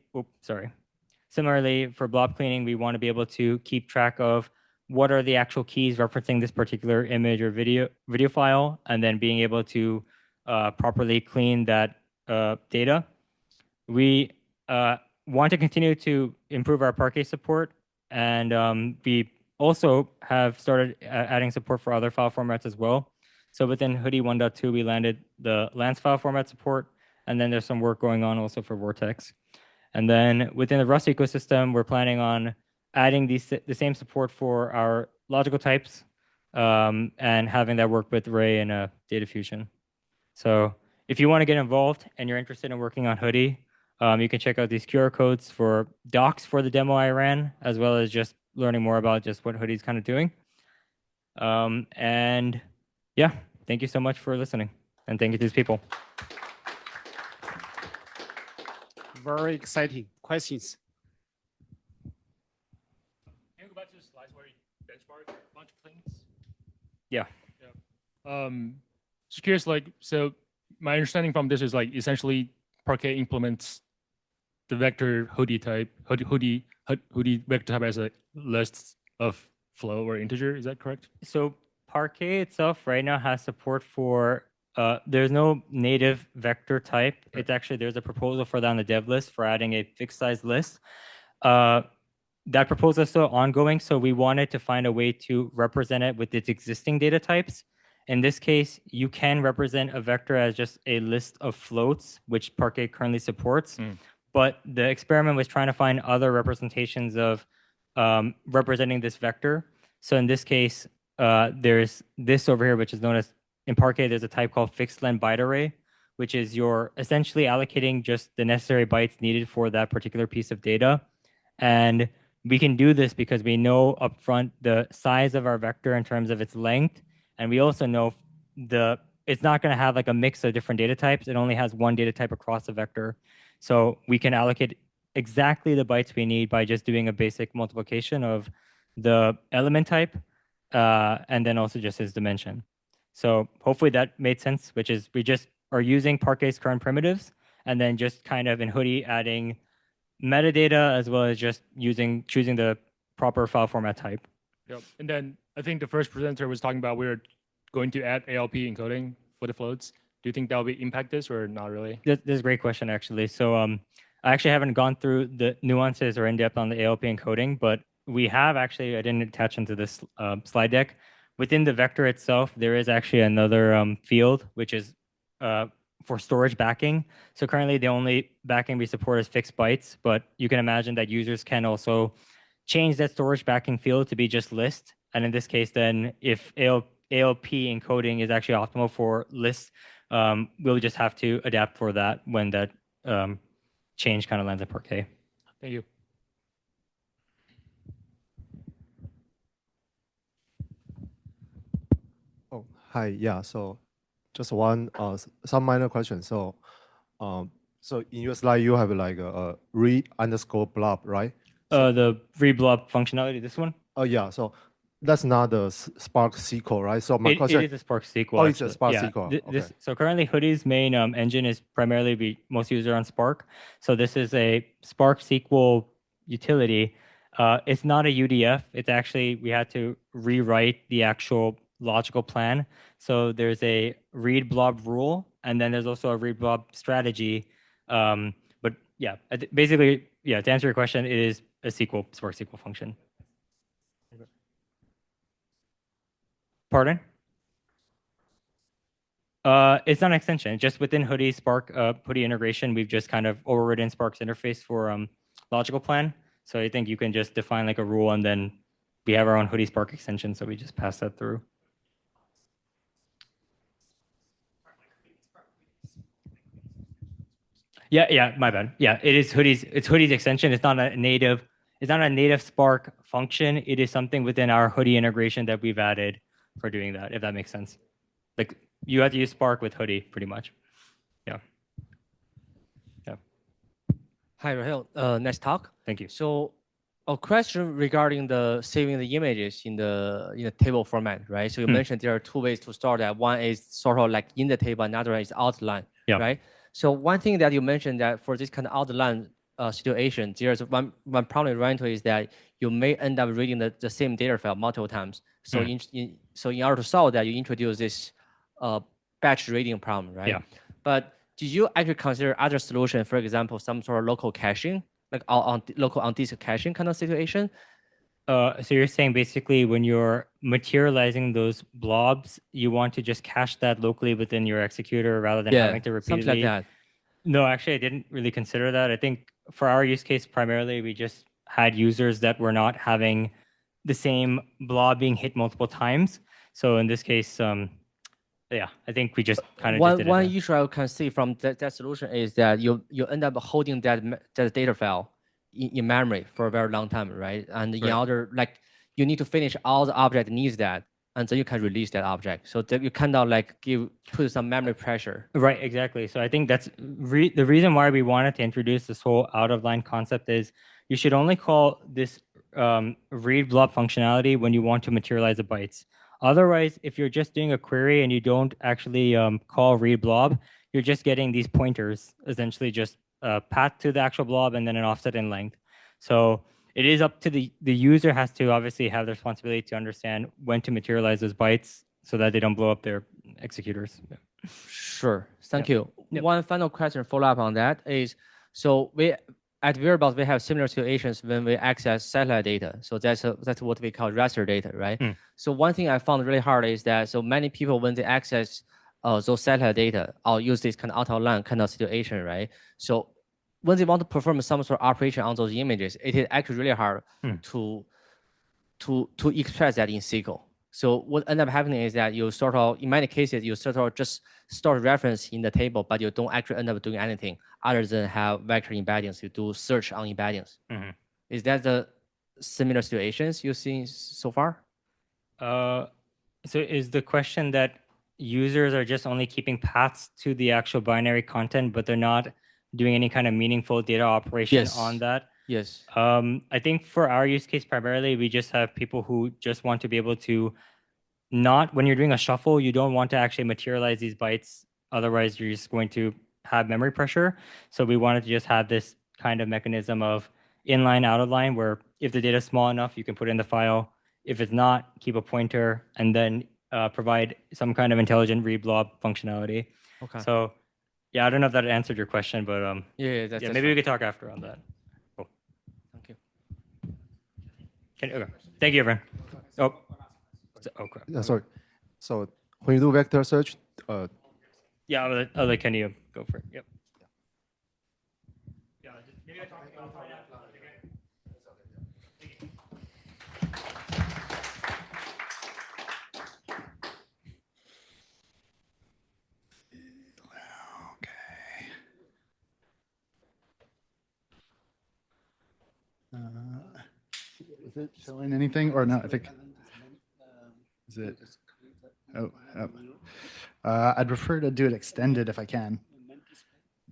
for blob cleaning, we want to be able to keep track of what are the actual keys referencing this particular image or video file, and then being able to properly clean that data. We want to continue to improve our Parquet support, and we also have started adding support for other file formats as well. So within Hoodie 1.2, we landed the Lance file format support, and then there's some work going on also for Vortex. And then within the Rust ecosystem, we're planning on adding the same support for our logical types and having that work with Ray and Data Fusion. So if you want to get involved and you're interested in working on Hoodie, you can check out these QR codes for docs for the demo I ran, as well as just learning more about just what Hoodie's kind of doing. And yeah, thank you so much for listening. And thank you to these people. Very exciting. Questions? Can you go back to the slides where you benchmark a bunch of things? Yeah. Just curious, so my understanding from this is essentially Parquet implements the vector Hoodie type, Hoodie vector type as a list of flow or integer. Is that correct? So Parquet itself right now has support for, there's no native vector type. Right. It's actually, there's a proposal for that on the dev list for adding a fixed size list. That proposal is still ongoing, so we wanted to find a way to represent it with its existing data types. In this case, you can represent a vector as just a list of floats, which Parquet currently supports. But the experiment was trying to find other representations of representing this vector. So in this case, there's this over here, which is known as, in Parquet, there's a type called fixed length byte array, which is you're essentially allocating just the necessary bytes needed for that particular piece of data. And we can do this because we know upfront the size of our vector in terms of its length. And we also know it's not going to have a mix of different data types. It only has one data type across the vector. So we can allocate exactly the bytes we need by just doing a basic multiplication of the element type and then also just its dimension. So hopefully that made sense, which is we just are using Parquet's current primitives and then just kind of in Hoodie adding metadata as well as just choosing the proper file format type. Yep. And then I think the first presenter was talking about we're going to add ALP encoding for the floats. Do you think that will impact this or not really? This is a great question, actually. So I actually haven't gone through the nuances or in depth on the ALP encoding, but we have actually, I didn't attach into this slide deck. Within the vector itself, there is actually another field, which is for storage backing. So currently the only backing we support is fixed bytes, but you can imagine that users can also change that storage backing field to be just list. And in this case, then if ALP encoding is actually optimal for lists, we'll just have to adapt for that when that change kind of lands at Parquet. Thank you. Oh, hi. Yeah. So just one, some minor question. So in your slide, you have a read underscore blob, right? The reblob functionality, this one? Oh, yeah. So that's not the Spark SQL, right? So my question. It is a Spark SQL. Oh, it's a actually. Spark Yeah, SQL. Okay. So currently Hoodie's main engine is primarily most users on Spark. So this is a Spark SQL utility. It's not a UDF. It's actually, we had to rewrite the actual logical plan. So there's a read blob rule, and then there's also a read blob strategy. But yeah, basically, yeah, to answer your question, it is a Spark SQL function. Pardon? It's not an extension. Just within Hoodie Spark Hoodie integration, we've just kind of overridden Spark's interface for logical plan. So I think you can just define like a rule, and then we have our own Hoodie Spark extension. So we just pass that through. Yeah, my bad. Yeah, it is Hoodie's. It's Hoodie's extension. It's not a native. It's not a native Spark function. It is something within our Hoodie integration that we've added for doing that. If that makes sense. Like you have to use Spark with Hoodie, pretty much. Yeah. Yeah. Hi, Rahel. Nice talk. Thank you. So, a question regarding the saving the images in the table format, right? So you mentioned there are two ways to store that. One is sort of like in the table, another is outline, right? So one thing that you mentioned that for this kind of outline situation, there's one problem you run into is that you may end up reading the same data file multiple times. So in order to solve that, you introduce this batch reading problem, right? Yeah. But did you actually consider other solution, for example, some sort of local caching, like local on disk caching kind of situation? So you're saying basically when you're materializing those blobs, you want to just cache that locally within your executor rather than having to repeatedly. Something like that. No, actually, I didn't really consider that. I think for our use case, primarily, we just had users that were not having the same blob being hit multiple times. So in this case, yeah, I think we just kind of just did one it. issue I can see from that solution is that you end up holding that data file in memory for a very long time, right? And in order, like, you need to finish all the object needs that, and then you can release that object. So that you kind of like put some memory pressure. Right, exactly. So I think that's the reason why we wanted to introduce this whole out of line concept is you should only call this read blob functionality when you want to materialize the bytes. Otherwise, if you're just doing a query and you don't actually call read blob, you're just getting these pointers, essentially just path to the actual blob and then an offset in length. So it is up to the user has to obviously have the responsibility to understand when to materialize those bytes so that they don't blow up their executors. Yeah. Sure. Thank you. One final question follow up on that is, so we at Variables, we have similar situations when we access satellite data. So that's what we call raster data, right? So one thing I found really hard is that so many people, when they access those satellite data, or use this kind of out of line kind of situation, right? So when they want to perform some sort of operation on those images, it is actually really hard to express that in SQL. So what end up happening is that you sort of, in many cases, you sort of just store reference in the table, but you don't actually end up doing anything other than have vector embeddings. You do search on embeddings. Is that the similar situations you've seen so far? So is the question that users are just only keeping paths to the actual binary content, but they're not doing any kind of meaningful data operation on that? Yes. I think for our use case, primarily, we just have people who just want to be able to not, when you're doing a shuffle, you don't want to actually materialize these bytes. Otherwise, you're just going to have memory pressure. So we wanted to just have this kind of mechanism of inline, out of line, where if the data is small enough, you can put it in the file. If it's not, keep a pointer and then provide some kind of intelligent read blob functionality. Okay. So yeah, I don't know if that answered your question, but that's maybe we could talk after on that. Cool. Thank you. Okay. Thank you, everyone. Oh, crap. Yeah, sorry. So when you do vector search, Yeah, I'll let Kenny go for it. Yep. Is it showing anything or not? I think. Is it? Oh. I'd prefer to do it extended if I can.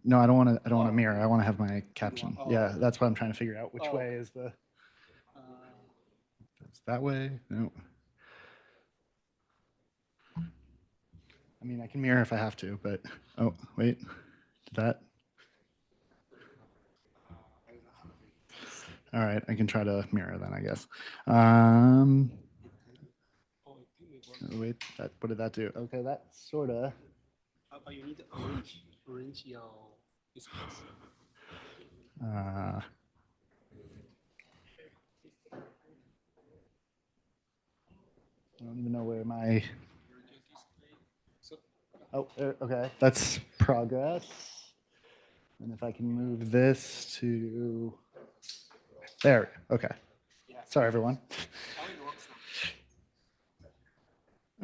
No, I don't want to. I don't want to mirror. I want to have my caption. Yeah, that's what I'm trying to figure out. Which way is the? It's that way. No. I mean, I can mirror if I have to, but oh wait, did that? All right, I can try to mirror then, I guess. Wait, what did that do? Okay, that sort of. But you need to arrange your displays. I don't even know where my. Oh, okay. That's progress. And if I can move this to there. Okay. Sorry, everyone.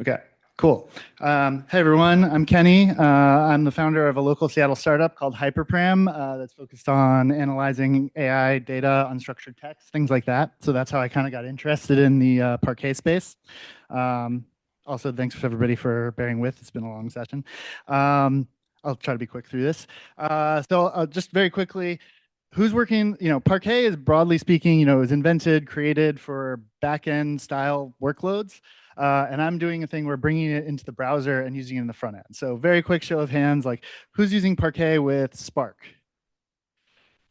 Okay, cool. Hey, everyone. I'm Kenny. I'm the founder of a local Seattle startup called Hyperpram that's focused on analyzing AI data, unstructured text, things like that. So that's how I kind of got interested in the Parquet space. Also, thanks for everybody for bearing with. It's been a long session. I'll try to be quick through this. So just very quickly, who's working, Parquet is broadly speaking, is invented, created for back-end style workloads. And I'm doing a thing where bringing it into the browser and using it in the front end. So very quick show of hands, like who's using Parquet with Spark?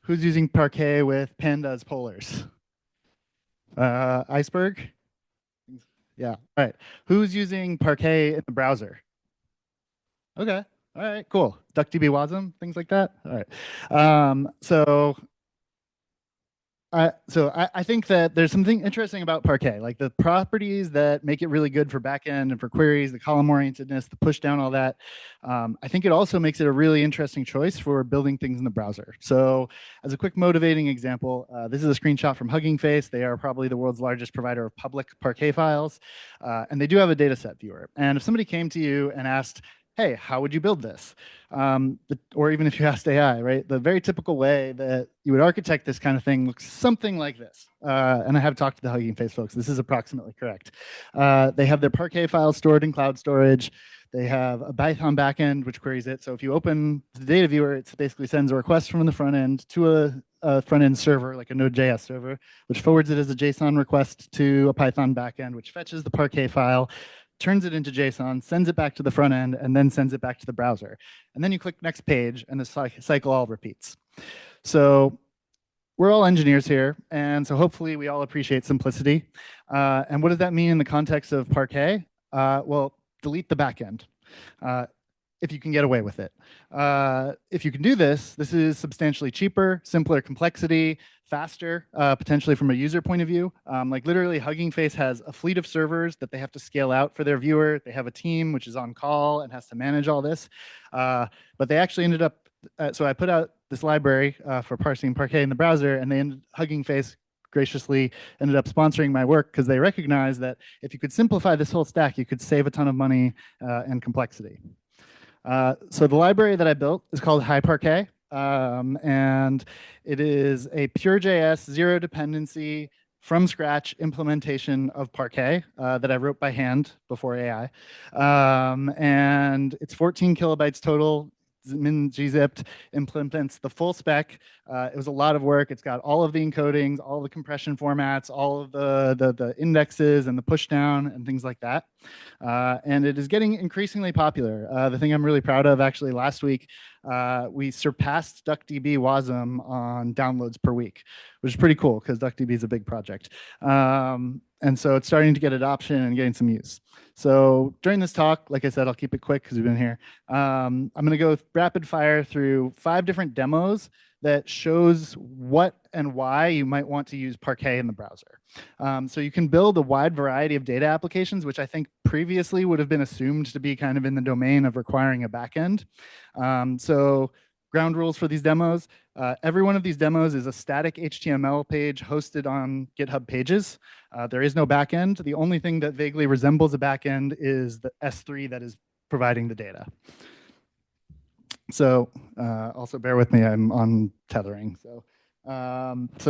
Who's using Parquet with Pandas polars? Iceberg? Yeah, all right. Who's using Parquet in the browser? Okay, all right, cool. DuckDB Wasm, things like that. All right. So I think that there's something interesting about Parquet, like the properties that make it really good for backend and for queries, the column orientedness, the push down, all that. I think it also makes it a really interesting choice for building things in the browser. So as a quick motivating example, this is a screenshot from Hugging Face. They are probably the world's largest provider of public Parquet files. And they do have a dataset viewer. And if somebody came to you and asked, hey, how would you build this? Or even if you asked AI, right? The very typical way that you would architect this kind of thing looks something like this. And I have talked to the Hugging Face folks. This is approximately correct. They have their Parquet files stored in cloud storage. They have a Python backend, which queries it. So if you open the data viewer, it basically sends a request from the front end to a front end server, like a Node.js server, which forwards it as a JSON request to a Python backend, which fetches the Parquet file, turns it into JSON, sends it back to the front end, and then sends it back to the browser. And then you click next page, and the cycle all repeats. So we're all engineers here, and so hopefully we all appreciate simplicity. And what does that mean in the context of Parquet? Well, delete the backend if you can get away with it. If you can do this, this is substantially cheaper, simpler complexity, faster, potentially from a user point of view. Like literally Hugging Face has a fleet of servers that they have to scale out for their viewer. They have a team which is on call and has to manage all this. But they actually ended up, so I put out this library for parsing Parquet in the browser, and Hugging Face graciously ended up sponsoring my work because they recognized that if you could simplify this whole stack, you could save a ton of money and complexity. So the library that I built is called HiParquet, and it is a pure.js zero dependency from scratch implementation of Parquet that I wrote by hand before AI. And it's 14 kilobytes total. Min gzipped, implements the full spec. It was a lot of work. It's got all of the encodings, all the compression formats, all of the indexes and the pushdown and things like that. And it is getting increasingly popular. The thing I'm really proud of, actually, last week, we surpassed DuckDB Wasm on downloads per week, which is pretty cool because DuckDB is a big project. And so it's starting to get adoption and getting some use. So during this talk, like I said, I'll keep it quick because we've been here. I'm going to go rapid fire through 5 different demos that shows what and why you might want to use Parquet in the browser. So you can build a wide variety of data applications, which I think previously would have been assumed to be kind of in the domain of requiring a backend. So ground rules for these demos. Every one of these demos is a static HTML page hosted on GitHub Pages. There is no backend. The only thing that vaguely resembles a backend is the S3 that is providing the data. So also bear with me, I'm on tethering. So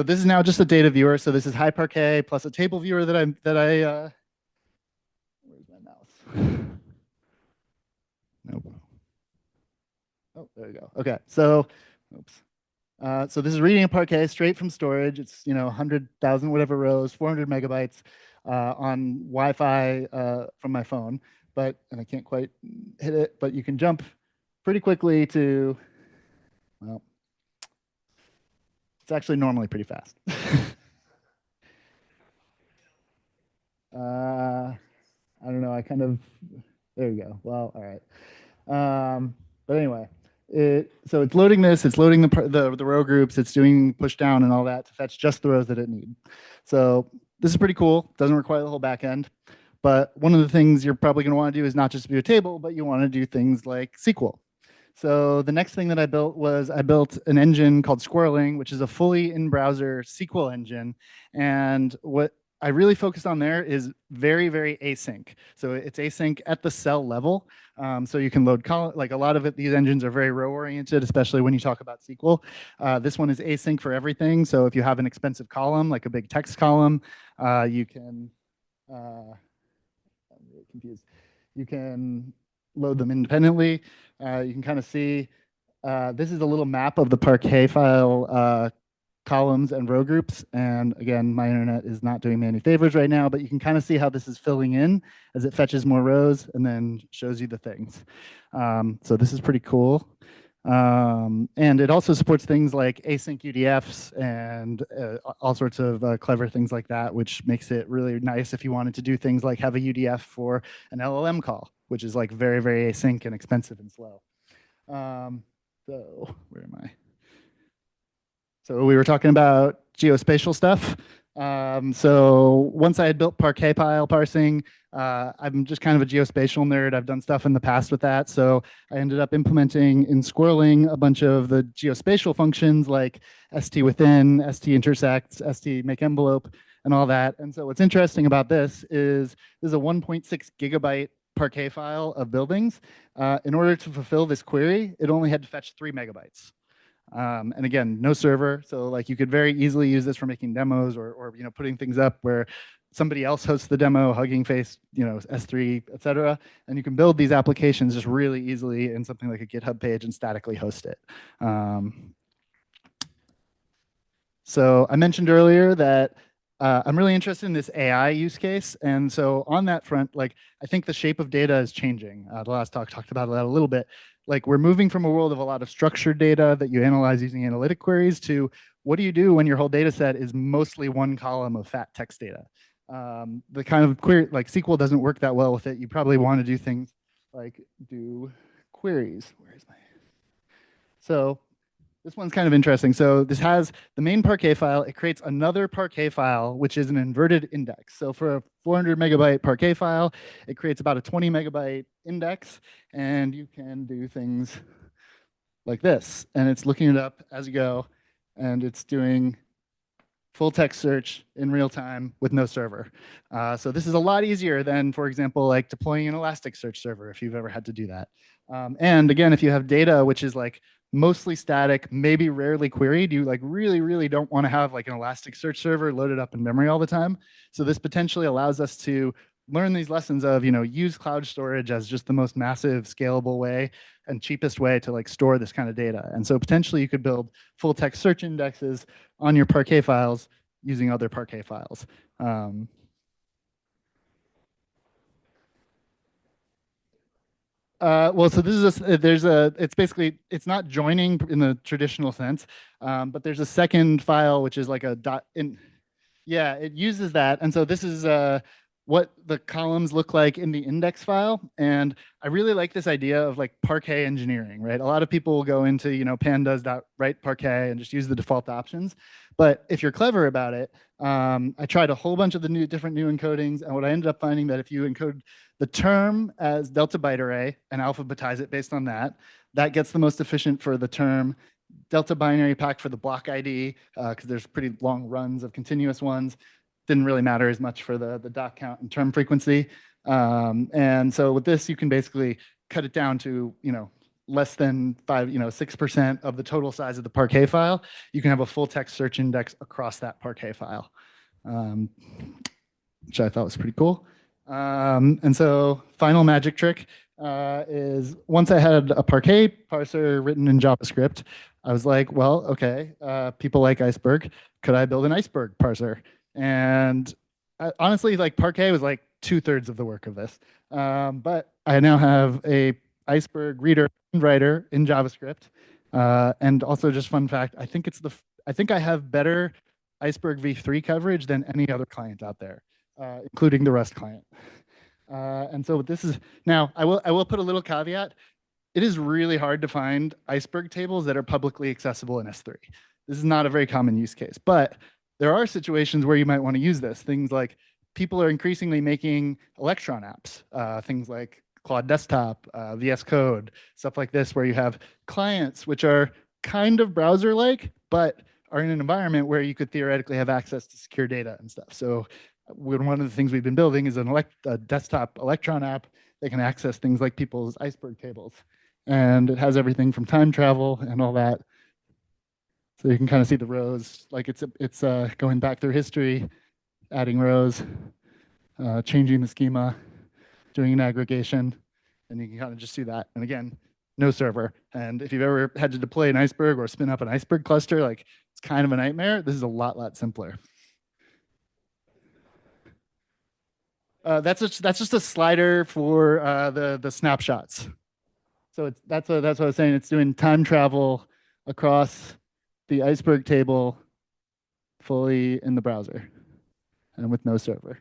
this is now just a data viewer. So this is HiParquet plus a table viewer that I where's my mouse? Nope. Oh, there we go. Okay, so, oops. So this is reading a Parquet straight from storage. It's 100,000 whatever rows, 400 megabytes on Wi-Fi from my phone. And I can't quite hit it, but you can jump pretty quickly to, well, it's actually normally pretty fast. I don't know, there you go. Well, all right. But anyway, so it's loading this, it's loading the row groups, it's doing push down and all that to fetch just the rows that it needs. So this is pretty cool, doesn't require the whole backend. But one of the things you're probably going to want to do is not just view a table, but you want to do things like SQL. So the next thing that I built was I built an engine called Squirreling, which is a fully in-browser SQL engine. And what I really focused on there is very, very async. So it's async at the cell level. So you can load like a lot of it, these engines are very row oriented, especially when you talk about SQL. This one is async for everything. So if you have an expensive column, like a big text column, you can, I'm really confused. You can load them independently. You can kind of see, this is a little map of the Parquet file columns and row groups. And again, my internet is not doing me any favors right now, but you can kind of see how this is filling in as it fetches more rows and then shows you the things. So this is pretty cool. And it also supports things like async UDFs and all sorts of clever things like that, which makes it really nice if you wanted to do things like have a UDF for an LLM call, which is like very, very async and expensive and slow. So where am I? So we were talking about geospatial stuff. So once I had built Parquet file parsing, I'm just kind of a geospatial nerd. I've done stuff in the past with that. So I ended up implementing in Squirreling a bunch of the geospatial functions like st_within, st_intersect, st_make_envelope, and all that. And so what's interesting about this is a 1.6 gigabyte Parquet file of buildings. In order to fulfill this query, it only had to fetch 3 megabytes. And again, no server. So like you could very easily use this for making demos or you know, putting things up where somebody else hosts the demo, Hugging Face, you know, S3, et cetera. And you can build these applications just really easily in something like a GitHub page and statically host it. So I mentioned earlier that I'm really interested in this AI use case. And so on that front, like I think the shape of data is changing. The last talk talked about that a little bit. Like we're moving from a world of a lot of structured data that you analyze using analytic queries to what do you do when your whole data set is mostly one column of fat text data? The kind of query, like SQL doesn't work that well with it. You probably want to do things like do queries. Where is my? So this one's kind of interesting. So this has the main Parquet file. It creates another Parquet file, which is an inverted index. So for a 400 megabyte Parquet file, it creates about a 20 megabyte index. And you can do things like this. And it's looking it up as you go. And it's doing full text search in real time with no server. So this is a lot easier than, for example, like deploying an Elasticsearch server if you've ever had to do that. And again, if you have data which is like mostly static, maybe rarely queried, you like really don't want to have like an Elasticsearch server loaded up in memory all the time. So this potentially allows us to learn these lessons of, you know, use cloud storage as just the most massive scalable way and cheapest way to like store this kind of data. And so potentially you could build full text search indexes on your Parquet files using other Parquet files. Well, so this is it's basically, it's not joining in the traditional sense, but there's a second file, which is like a dot in, yeah, it uses that. And so this is what the columns look like in the index file. And I really like this idea of like Parquet engineering, right? A lot of people will go into, you know, pandas.write Parquet and just use the default options. But if you're clever about it, I tried a whole bunch of the different new encodings. And what I ended up finding that if you encode the term as delta byte array and alphabetize it based on that, that gets the most efficient for the term. Delta binary pack for the block ID, because there's pretty long runs of continuous ones. Didn't really matter as much for the dot count and term frequency. And so with this, you can basically cut it down to, you know, less than 6% of the total size of the Parquet file. You can have a full text search index across that Parquet file, which I thought was pretty cool. And so final magic trick is once I had a Parquet parser written in JavaScript, I was like, well, okay, people like Iceberg. Could I build an Iceberg parser? And honestly, like Parquet was like 2/3 of the work of this. But I now have a Iceberg reader and writer in JavaScript. And also just fun fact, I think I have better Iceberg v3 coverage than any other client out there, including the Rust client. And so this is, now I will put a little caveat. It is really hard to find Iceberg tables that are publicly accessible in S3. This is not a very common use case, but there are situations where you might want to use this. Things like people are increasingly making Electron apps, things like Claude Desktop, VS Code, stuff like this, where you have clients which are kind of browser-like, but are in an environment where you could theoretically have access to secure data and stuff. So one of the things we've been building is a desktop Electron app that can access things like people's iceberg tables. And it has everything from time travel and all that. So you can kind of see the rows, like it's going back through history, adding rows, changing the schema, doing an aggregation, and you can kind of just do that. And again, no server. And if you've ever had to deploy an iceberg or spin up an iceberg cluster, like it's kind of a nightmare. This is a lot simpler. That's just a slider for the snapshots. So that's what I was saying. It's doing time travel across the iceberg table fully in the browser and with no server.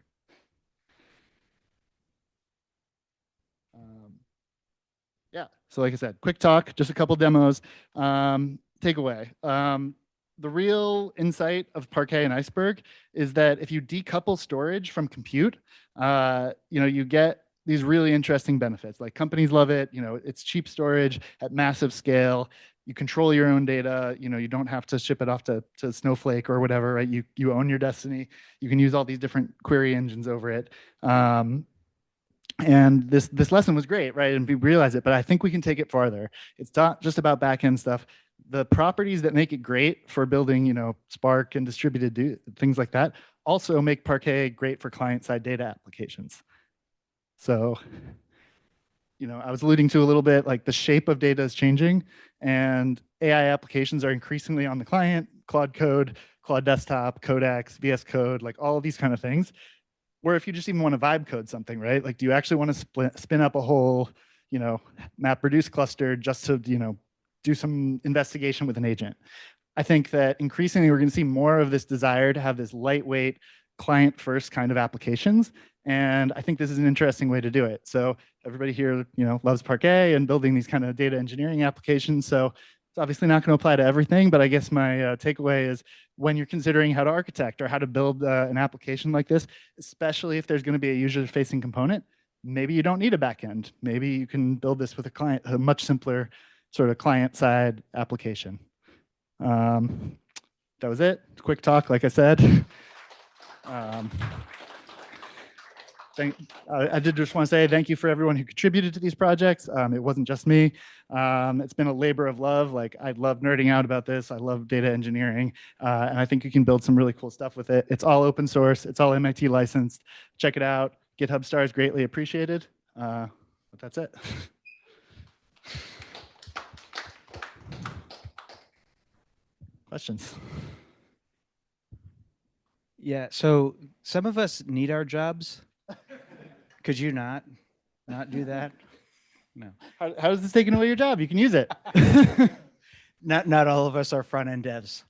Yeah, so like I said, quick talk, just a couple demos. Takeaway. The real insight of Parquet and Iceberg is that if you decouple storage from compute, you get these really interesting benefits. Like companies love it. It's cheap storage at massive scale. You control your own data. You don't have to ship it off to Snowflake or whatever, right? You own your destiny. You can use all these different query engines over it. And this lesson was great, right? And we realized it, but I think we can take it farther. It's not just about backend stuff. The properties that make it great for building, Spark and distributed things like that also make Parquet great for client-side data applications. So, I was alluding to a little bit, like the shape of data is changing, and AI applications are increasingly on the client, Claude Code, Claude Desktop, Codex, VS Code, like all of these kind of things. Or if you just even want to vibe code something, right? Like, do you actually want to spin up a whole, MapReduce cluster just to, do some investigation with an agent? I think that increasingly we're going to see more of this desire to have this lightweight client-first kind of applications. And I think this is an interesting way to do it. So everybody here, loves Parquet and building these kind of data engineering applications. So it's obviously not going to apply to everything, but I guess my takeaway is when you're considering how to architect or how to build an application like this, especially if there's going to be a user-facing component, maybe you don't need a backend. Maybe you can build this with a much simpler sort of client-side application. That was it. Quick talk, like I said. I did just want to say thank you for everyone who contributed to these projects. It wasn't just me. It's been a labor of love. Like, I love nerding out about this. I love data engineering. And I think you can build some really cool stuff with it. It's all open source. It's all MIT licensed. Check it out. GitHub stars greatly appreciated. But that's it. Questions? Yeah, so some of us need our jobs. Could you not do that? No. How is this taking away your job? You can use it. Not all of us are front-end devs.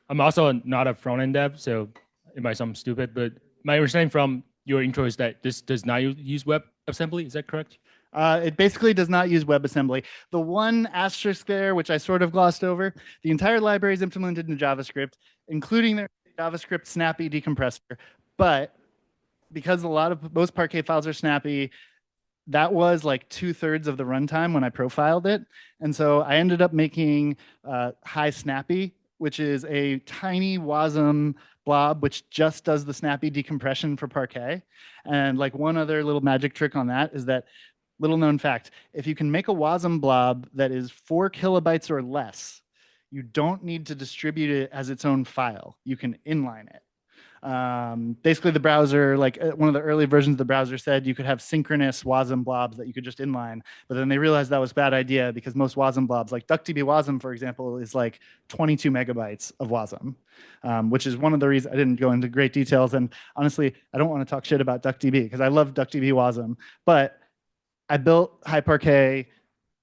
I'm also not a front-end dev, so it might sound stupid, but my understanding from your intro is that this does not use WebAssembly. Is that correct? It basically does not use WebAssembly. The one asterisk there, which I sort of glossed over, the entire library is implemented in JavaScript, including their JavaScript snappy decompressor. But because most Parquet files are snappy, that was like 2/3 of the runtime when I profiled it. And so I ended up making high snappy, which is a tiny WASM blob, which just does the snappy decompression for Parquet. And like one other little magic trick on that is that, little known fact, if you can make a WASM blob that is 4 kilobytes or less, you don't need to distribute it as its own file. You can inline it. Basically, the browser, like one of the early versions of the browser said you could have synchronous WASM blobs that you could just inline, but then they realized that was a bad idea because most WASM blobs, like DuckDB WASM, for example, is like 22 megabytes of WASM, which is one of the reasons I didn't go into great details. And honestly, I don't want to talk shit about DuckDB because I love DuckDB WASM, but I built HiParquet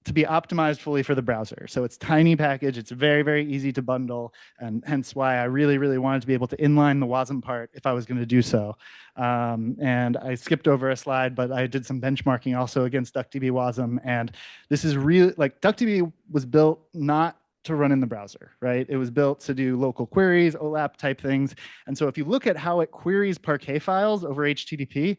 to be optimized fully for the browser. So it's tiny package, it's very, very easy to bundle, and hence why I really, really wanted to be able to inline the WASM part if I was going to do so. And I skipped over a slide, but I did some benchmarking also against DuckDB WASM, and this is really, like, DuckDB was built not to run in the browser, right? It was built to do local queries, OLAP type things. And so if you look at how it queries Parquet files over HTTP,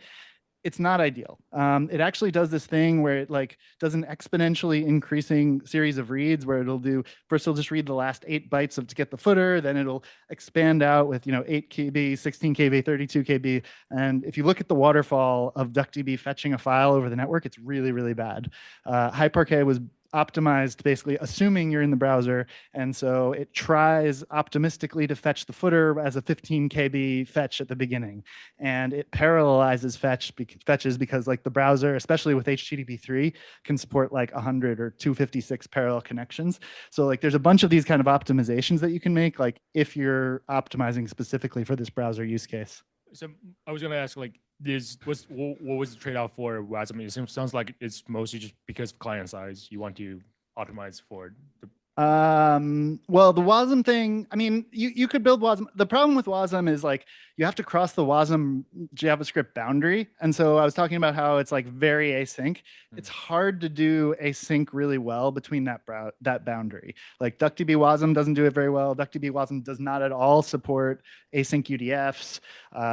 it's not ideal. It actually does this thing where it like does an exponentially increasing series of reads where it'll do, first it'll just read the last 8 bytes to get the footer, then it'll expand out with 8 KB, 16 KB, 32 KB. And if you look at the waterfall of DuckDB fetching a file over the network, it's really, really bad. HiParquet was optimized basically assuming you're in the browser, and so it tries optimistically to fetch the footer as a 15 KB fetch at the beginning, and it parallelizes fetches because like the browser, especially with HTTP3, can support like 100 or 256 parallel connections. So like there's a bunch of these kind of optimizations that you can make like if you're optimizing specifically for this browser use case. So I was gonna ask, like, what was the trade-off for WASM? It sounds like it's mostly just because of client size. You want to optimize for the. Well, the WASM thing, I mean, you could build WASM. The problem with WASM is like you have to cross the WASM JavaScript boundary. And so I was talking about how it's like very async. It's hard to do async really well between that boundary. Like DuckDB WASM doesn't do it very well. DuckDB WASM does not at all support async UDFs.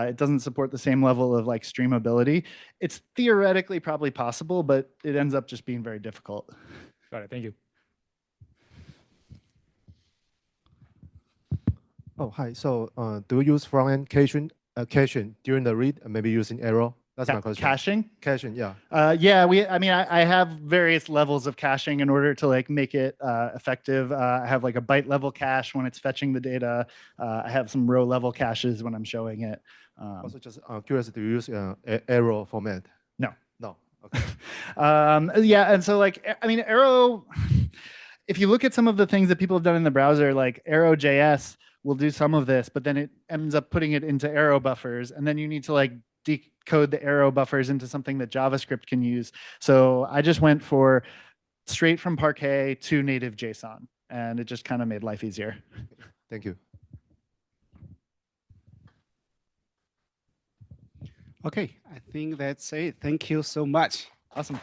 It doesn't support the same level of like streamability. It's theoretically probably possible, but it ends up just being very difficult. Got it. Thank you. Oh, hi. So do you use front-end caching during the read, and maybe using arrow? That's my question. Caching? Caching, yeah. Yeah, I have various levels of caching in order to like make it effective. I have like a byte level cache when it's fetching the data. I have some row level caches when I'm showing it. Also, just curious, do you use arrow format? No. No. Okay. Yeah, and so like, I mean, arrow, if you look at some of the things that people have done in the browser, like arrow.js will do some of this, but then it ends up putting it into arrow buffers, and then you need to like decode the arrow buffers into something that JavaScript can use. So I just went for straight from Parquet to native JSON, and it just kind of made life easier. Thank you. Okay, I think that's it. Thank you so much. Awesome.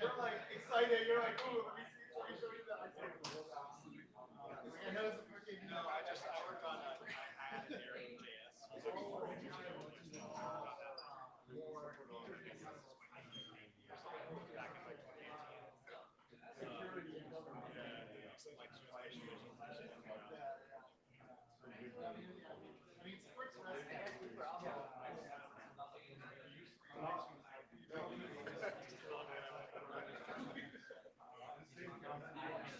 You're like excited. You're like, ooh, let me